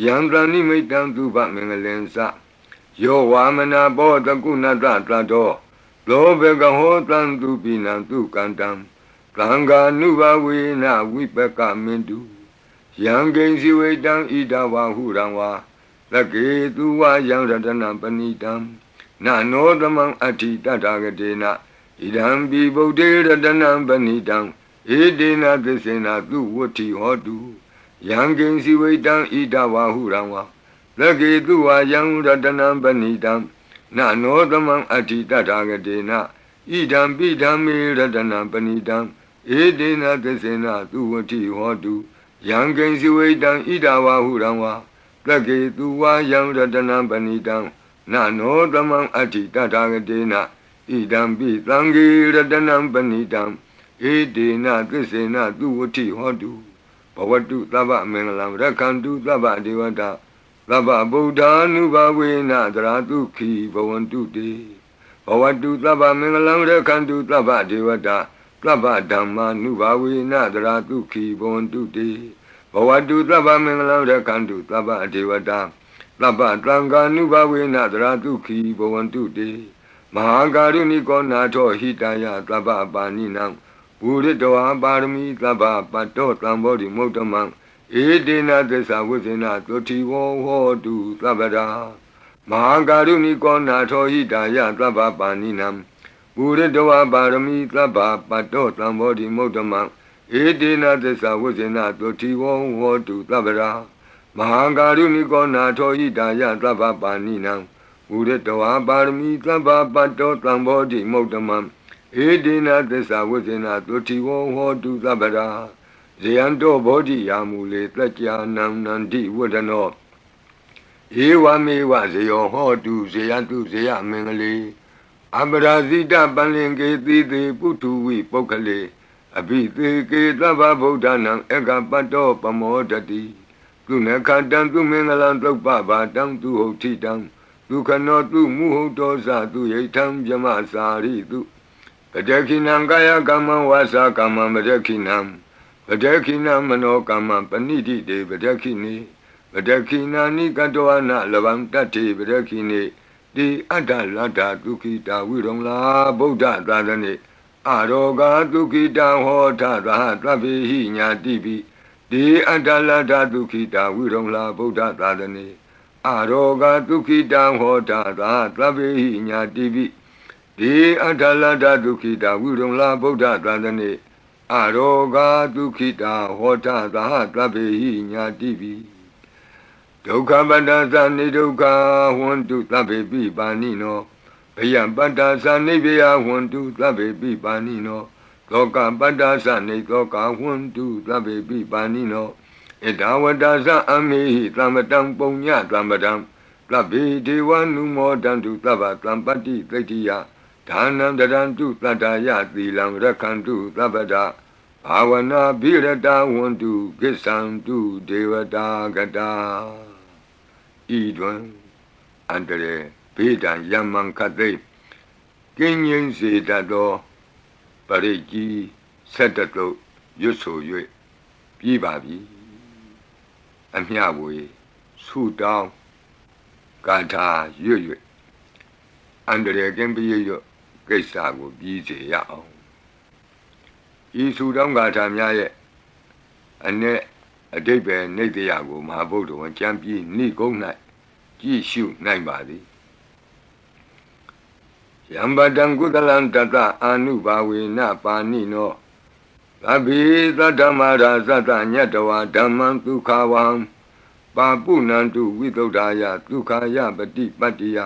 ယံသနိမိတံသုဘမင်္ဂလင်္စယောဝါမနာဘောတကုဏတသတ္တောသ လောဘကဟောတံသူပိနံသူကန္တံသံဃာနုဘဝေနဝိပကမင်တုယံကိဉ္စီဝိတံဣဒဝဟုရံဝါသကေသူဝယံရတနံပဏိတံနနောသမံအဋ္ဌိတတဂတေနဣဒံပိဗုဒ္ဓေရတနံပဏိတံဧတေနသစ္စေနသူဝတ္ထိဟောတုယံကိဉ္စီဝိတံဣဒဝဟုရံဝါသကေသူဝယံရတနံပဏိတံနနောသမံအဋ္ဌိတတဂတေနဣဒံပိဓမ္မေရတနံပဏိတံဧတေနသစ္စေနသူဝတ္ထိဟောတုယံကိဉ္စီဝိတံဣဒဝဟုရံဝါသကေသူဝယံရတနံပဏိတံနနောသမံအဋ္ဌိတတဂတေနဣဒံပိသံဃေရတနံပဏိတံဧတေနသစ္စေနသူဝတ္ထိဟောတုဘဝတုသဗ္ဗမင်္ဂလံရက္ခန္တုသဗ္ဗဒေဝတာသဗ္ဗဗုဒ္ဓ ानु ဘဝေနသရတုခိဘဝန္တုတေဘဝတုသဗ္ဗမင်္ဂလံရက္ခန္တုသဗ္ဗဒေဝတာသဗ္ဗဓမ္မာနုဘဝေနသရတုခိဘဝန္တုတေဘဝတုသဗ္ဗမင်္ဂလံရက္ခန္တုသဗ္ဗဒေဝတာသဗ္ဗသံဃာနုဘဝေနသရတုခိဘဝန္တုတေမဟာကာရုဏိကောနာထောဟိတယသဗ္ဗပါဏိနံပုရိတောပါရမီသဗ္ဗပတ္တောသံဘောဓိမုဒ္ဓမံဧတေနသစ္စာဝိဇ္ဇေနသုတိဝဟောတုသဗ္ဗရာမဟာကာရုဏိကောနာထောဟိတယသဗ္ဗပါဏိနံပုရိတောပါရမီသဗ္ဗပတ္တောသံဘောဓိမုဒ္ဓမံဧတေနသစ္စာဝိဇ္ဇေနသုတိဝဟောတုသဗ္ဗရာမဟာကာရုဏိကောနာထောဟိတယသဗ္ဗပါဏိနံပုရိတောပါရမီသဗ္ဗပတ္တောသံဘောဓိမုဒ္ဓမံဧတေနသစ္စာဝိဇ္ဇေနသုတိဝဟောတုသဗ္ဗရာဇယံတောဘောဓိယာမူလေတက္ကြာနံနန္တိဝဒနောဧဝမေဝဇယောဟောတုဇယတုဇယမင်္ဂလေအပရာဇိတပလင်ကေတိတေပုထုဝိပုဂ္ဂလေအဘိသေကေသဗ္ဗဗုဒ္ဓနံဧကပတ္တောပမောဒတိသူနခတံသူမင်္ဂလံသုပ္ပဘာတံသူဟုတ်ထိတံသူခနောသူမုဟုတ်တောဇသူယိထံဗြမစာရိတုပတခိနံကာယကမ္မဝါစာကမ္မပတခိနံပတခိနမနောကမ္မပဏိတိတေပတခိနေပတခိနာနိကတောအနလဗံတတ္တိပတခိနေတိအတ္တလတ္တဒုက္ခိတာဝိရုံလာဗုဒ္ဓသာသနေအရောဂဒုက္ခိတံဟောထသာသဗ္ဗေဟိညာတိပိတိအတ္တလတ္တဒုက္ခိတာဝိရုံလာဗုဒ္ဓသာသနေအရောဂဒုက္ခိတံဟောထသာသဗ္ဗေဟိညာတိပိတိအတ္တလတ္တဒုက္ခိတာဝိရုံလာဗုဒ္ဓသာသနေအရောဂဒုက္ခိတာဟောထသာသဗ္ဗေဟိညာတိပိဒုက္ခပတ္တသနိဒုက္ခဟွန္တုသဗ္ဗေပိပါဏိနောဘယံပတ္တသနိဗ္ဗယဟွန္တုသဗ္ဗေပိပါဏိနောသောကပတ္တသနိသောကဟွန္တုသဗ္ဗေပိပါဏိနောဣဒဝတ္တသအမေဟိသမ္ပတံပုညသမ္ပတံသဗ္ဗေဒေဝနုမောတံတုသဗ္ဗသံပတ္တိသိတ္တိယဒါနံတရံတုတတ္တယသီလံရက္ခန္တုသဗ္ဗတာဘာဝနာဘိရတဝန္တုကိစ္ဆံတုဒေဝတာကတာဤတွင်အန္တရေဘေးဒံယမံခသိကင်းငြိမ်းစေတတ်သောပရိကြီးဆက်တတုရွတ်ဆို၍ပြီးပါပြီအမျှဝေဆုတောင်းကာထာရွတ်၍အန္တရေကင်းပြည့်ရွတ်ကိစ္စကိုပြီးစေရအောင်ဤဆုတောင်းကာထာများရဲ့အ내အဓိပ္ပာယ်နိတ္တယကိုမဟာဗုဒ္ဓဝံကျမ်းပြီးဏိကုံး၌ကြည့်ရှုနိုင်ပါသည်ယံပတံကုသလံတတအာနုဘာဝေနပါဏိနောသဗ္ဗေသတ္တမရာသတ္တညတဝါဓမ္မံဒုက္ခဝံပါပုဏ္ဏံတုဝိသုဒ္ဓာယဒုက္ခယပတိပတ္တိယ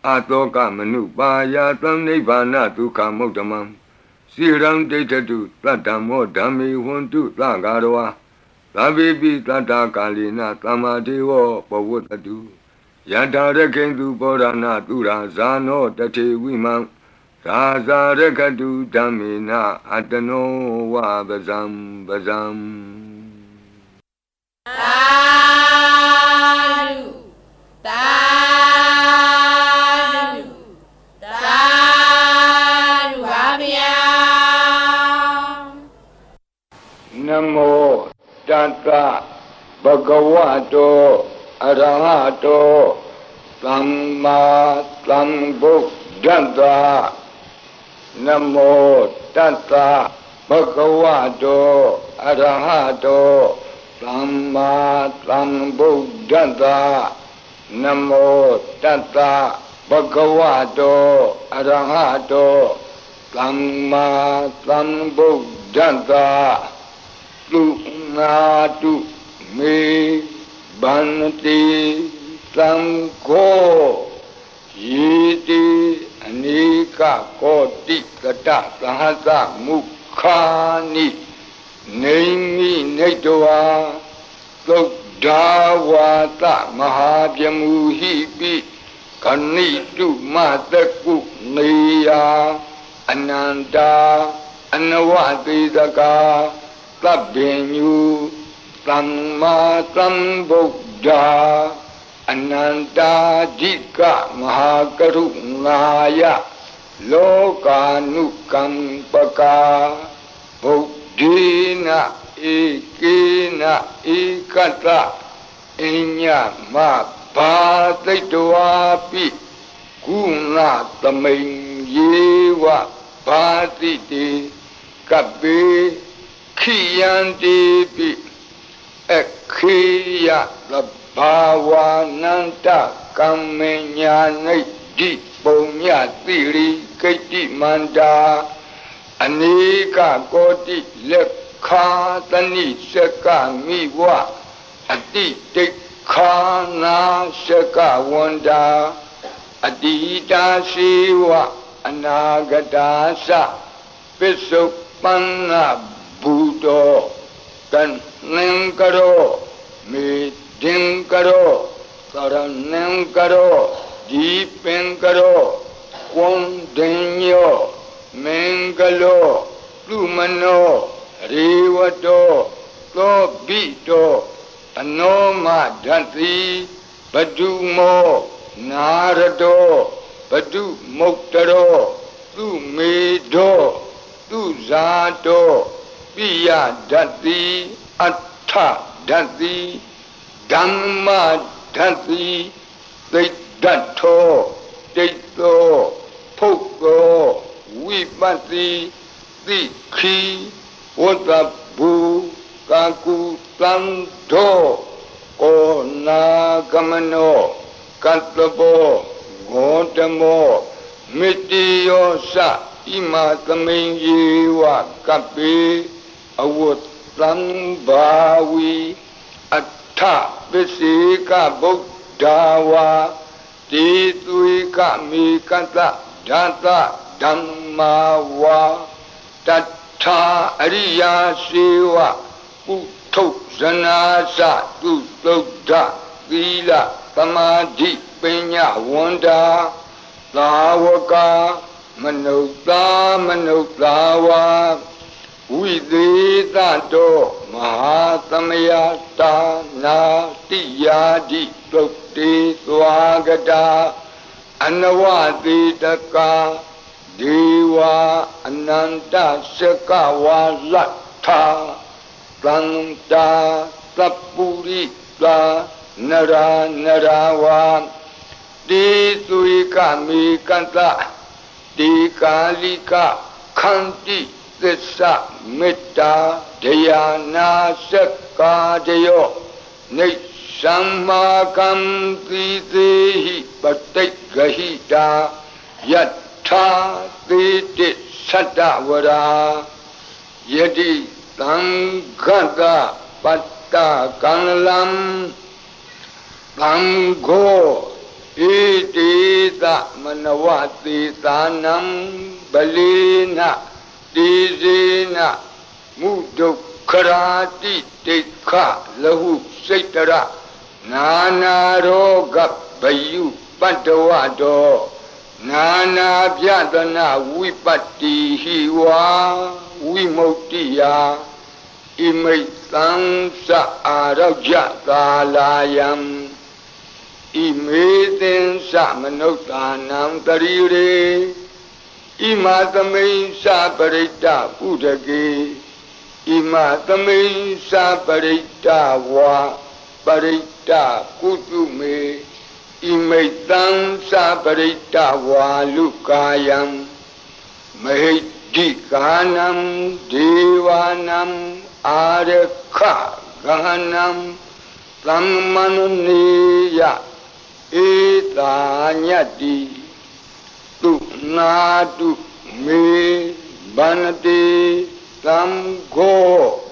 အာတောကမနုပါယသံနိဗ္ဗာနဒုက္ခမုဒ္ဓမံစိရံဒိဋ္ဌတုသတ္တမောဓမ္မေဟွန္တုသဂါရဝါသဗ္ဗေပိတတ္တကာလိနသမ္မာဒေဝပဝတ္တုယထာရခိန္တုပောရဏသူရာဇာနောတထေဝိမံသာဇာရခတုဓမ္မေနအတနောဝပဇံပဇံသာဓုသာဓုသာဓုပါဗျာနမောတတ္တဘဂဝတောအရဟတောသမ္မာသမ္ဗုဒ္ဓတ္တ Namo Tassa Bhagavato Arahato Samma Sambuddhassa Namo Tassa Bhagavato Arahato Samma Sambuddhassa Lunatu Me Bhanti Sangho Yiti Anika Koti Kata Sahasa Mukhani Naimi Naitwa Sodawata Mahabhyamuhipi Kanitu Mataku Niya Ananda Anavadidaka Tabbinyu Samma Sambuddha Ananda Jika Mahakarunaya Lokanukampaka Buddhina Ikina Ikata Inya Mabhataitwapi Guna Taming Yewa Bhatiti Kabe Khiyanti Pi Ekhiya Bhavananta Kamenya Di Punya Tiri Keti Manda Anika Koti Lekha Tani Seka Miwa Ati Tekhana Seka Wanda Adita Siwa Anagadasa Pisupana Buddha Kan Nengkaro Meeting Karo Karanam Karo Deepin Karo Kondinyo Mengalo Lumano Rivato Lobito Anoma Dhanti Badumo Narado Badu Moktaro Lumedo Luzato Piya Dhanti Atta Dhanti Dhamma Dhanti Dato Dato Poko Vipati Dikhi Wadabu Kaku Tanto Ona Kamano Katlabo Godamo Mitiyosa Ima Kaminjiwa Kapi Awut Lambawi Atta Visika Buddhawa Tituika Mikata Data Dhammawa Tattha Ariya Siva Utto Zanasa Tuttodha Vila Samadhi Pinya Wanda Lavaka Manutawa Viditato Mahasamayata Natiyadi Tukti Swagata Anavaditaka Deva Ananta Sakawa Latha Santa Sapurita Nara Narawa Disuika Mikanta Dikalika Kanti Tissa Metta Dhyana Sakadayo Nishammakam Tidehi Patigahita Yatha Titi Sadavara Yadi Tangata Patta Kanalam Tango Idita Manavati Tanam Balina Dizina Mudukharati Tekha Lahu Saitara Nana Roga Bayu Padawado Nana Vyadana Vipati Hiwa Vimotiya Imaitam Sa Araja Kalayam Imaitin Sa Manotanam Tarire Imatamain Sa Parita Udagi Imatamain Sa Parita Wa Parita Kutume Imaitam Sa Parita Wa Lukayam မဟိတိကာနံဒေဝနံအာရခဂဟနံသမ္မနနေယဧတာညတ္တိသူနာတုမေဗန္တိသံဃော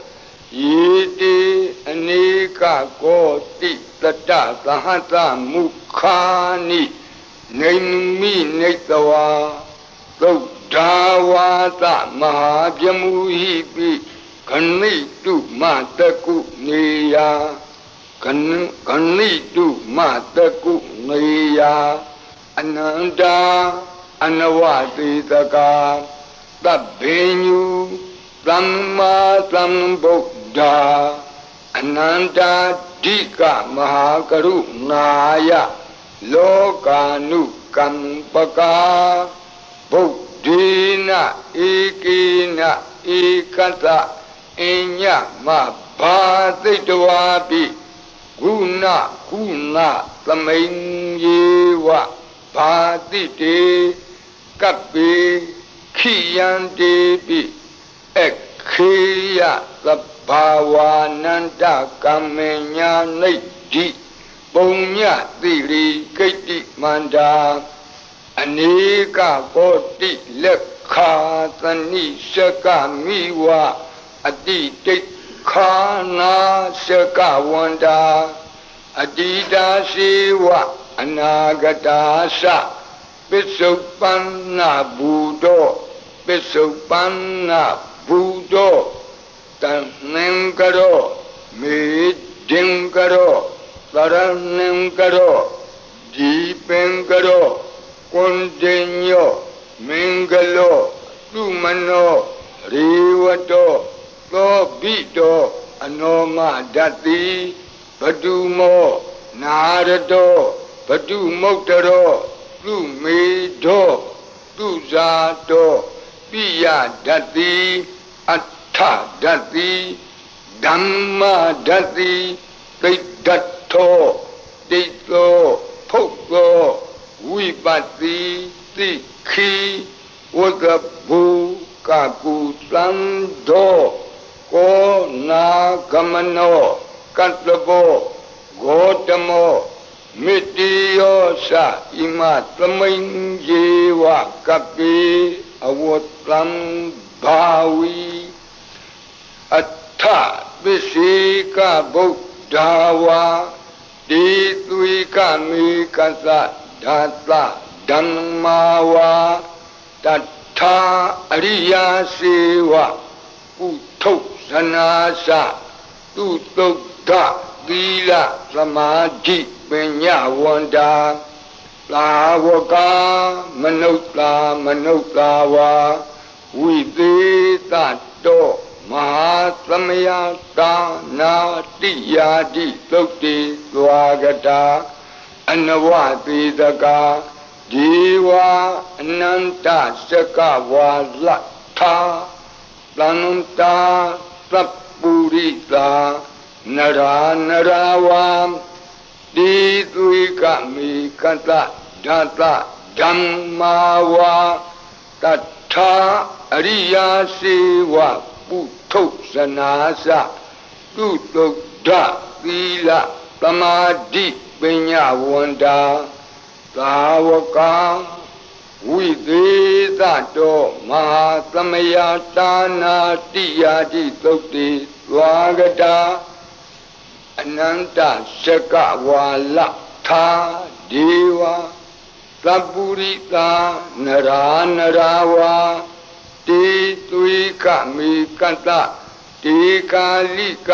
ယေတိအနေကကောတိတတသဟတမုခာနိနေမိနေတဝါသုဒ္ဓဝါသမဟာပြမူဟိပိခဏိတုမတကုနေယခဏိတုမတကုနေယအနန္တာအနဝတိတကာသဗ္ဗညုသမ္မာသမ္ဗုဒ္ဓအနန္တာဓိကမဟာကရုဏာယလောကာနုကမ္ပကာဗုဒ္ဓေနဧကေနဧကတအညမဘာသိတဝါပိဂုဏကုဏသမိန်ယေဝဘာတိတေကပ္ပေခိယံတေပိခေယသဗ္ဗဝါနန္တကမ္မညာနိဒ္ဓိပုံညတိရိကိတ္တိမန္တာအနေကကောတိလက်ခာသနိရှကမိဝအတိတိခာနာရှကဝန္တာအတိတာရှိဝအနာဂတာသပစ္စုပန္နဘူတောပစ္စုပန္နဘူတောတဏ္ဏံကရောမေဒင်ကရောသရဏံကရောဒီပင်ကရောကွန်တေညောမင်္ဂလောသုမနောရေဝတောသောဘိတောအနောမဒတ္တိဘတုမောနာရတောဘတုမုတ်တရောသူမေတောသူဇာတောပိယဒတ္တိအဋ္ဌဒတ္တိဓမ္မဒတ္တိသိတ္တထောတိတ္တောဖုတ်သောဝိပတ္တိသိခိဝကဘူကကုသံသောကောနာဂမနောကတ္တဘောဂေါတမောမေတ္တိယောသဣမသမိန်ယေဝကပိအဝတ္တံဘာဝီအထပစ္စေကဗုဒ္ဓဝါတိသွေကမေကသဓာတဓမ္မာဝါတထာအရိယာစေဝကုထုဇနာသသူတုဒ္ဓသီလသမာဓိပညာဝန္တာသာဝကာမနုဿာမနုဿာဝါဝိသေသတောမဟာသမယတာနာတိယာတိသုတ်တိသွားကတာအနဝတိတကာဒီဝအနန္တစကဝါလထာသန္တာသပ္ပုရိတာနရာနရာဝံတိသွေကမေကတဓာတဓမ္မာဝါတထာအရိယာစေဝပုထုဇနာသသူတုဒ္ဓသီလသမာဓိပညာဝန္တာသာဝကဝိသေသတောမဟာသမယတာနာတိယာတိသုတ်တိသွားကတာအနန္တစကဝါလထာဒေဝသပ္ပုရိတာနရာနရာဝါတေသွေကမေကတတေကာလိက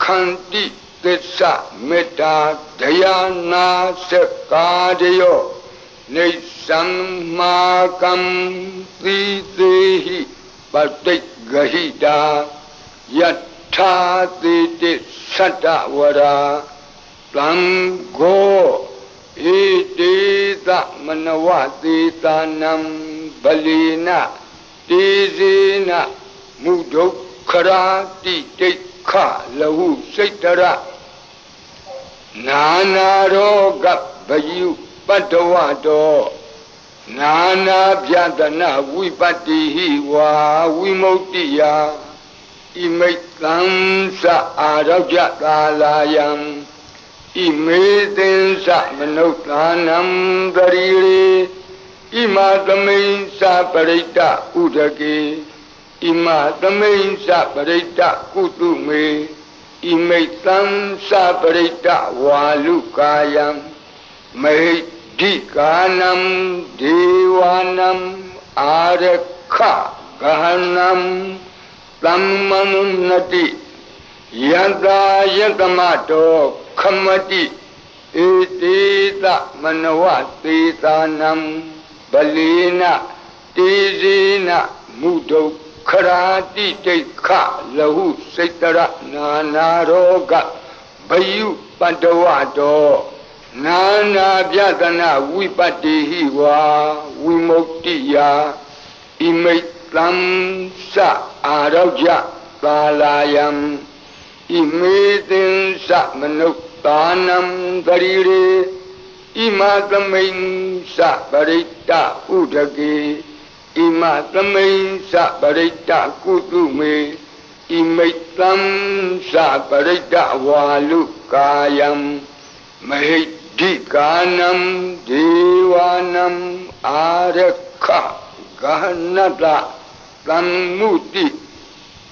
ခန္တိသစ္စာမေတ္တာဒယာနာစကာတယောနေသံမာကံသီသေဟိပတိဂဟိတာယထာတိတိသတ္တဝရာသံဃောဣတိသမနဝတိတာနံဗလိနတေဇေနမုဒုက္ခရာတိတိခလဟုစိတ်တရနာနာရောဂဗယုပတ္တဝတော Nana Pyatana Vipati Wa Vimuktiya Imaitansa Arajatalayam Imedensa Manotanam Darire Imatamensa Parita Udake Imatamensa Parita Kutume Imaitansa Parita Walukayam Dikanam Devanam Arakha Gahanam Tammanunati Yada Yadamato Kamati Etita Manawati Tanam Balina Tizina Mudo Karati Teka Lahu Setara Nanaroga Bayu Pandavato Nana Vyatana Vipati Wa Vimuktiya Imaitam Sa Araja Palayam Imedin Sa Manuktanam Darire Imatamain Sa Parita Udake Imatamain Sa Parita Kutume Imaitam Sa Parita Walukayam Dikanam Devanam Arakha Gahanata Tammuti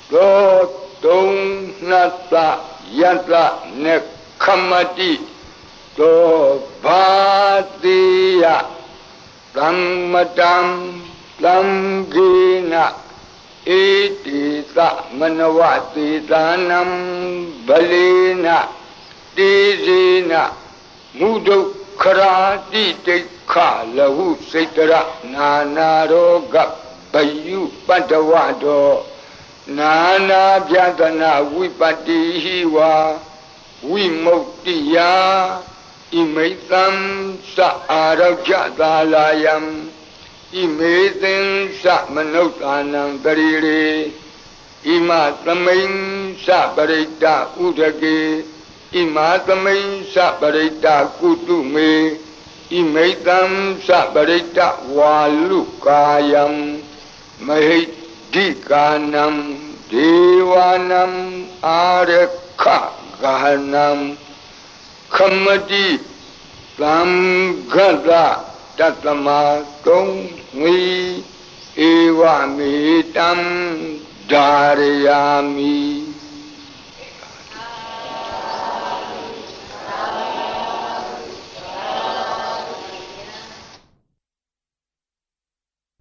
Totong Nata Yata Nekamati To Bhatiya Tammatam Tamgina Etita Manavati Tanam Balina Tizina Mudo Karati Tekha Lahu Setara Nanaroga Bayu Pandavado Nana Vyatana Vipati Wa Vimuktiya Imaitam Sa Arajatalayam Imaitam Sa Manotanam Darire Imatamain Sa Parita Udake Imatamain Sa Parita Kutume Imaitam Sa Parita Walukayam Dikanam Devanam Arakha Gahanam Kamati Tamgada Tatamatung Mi Evamitam Dharayami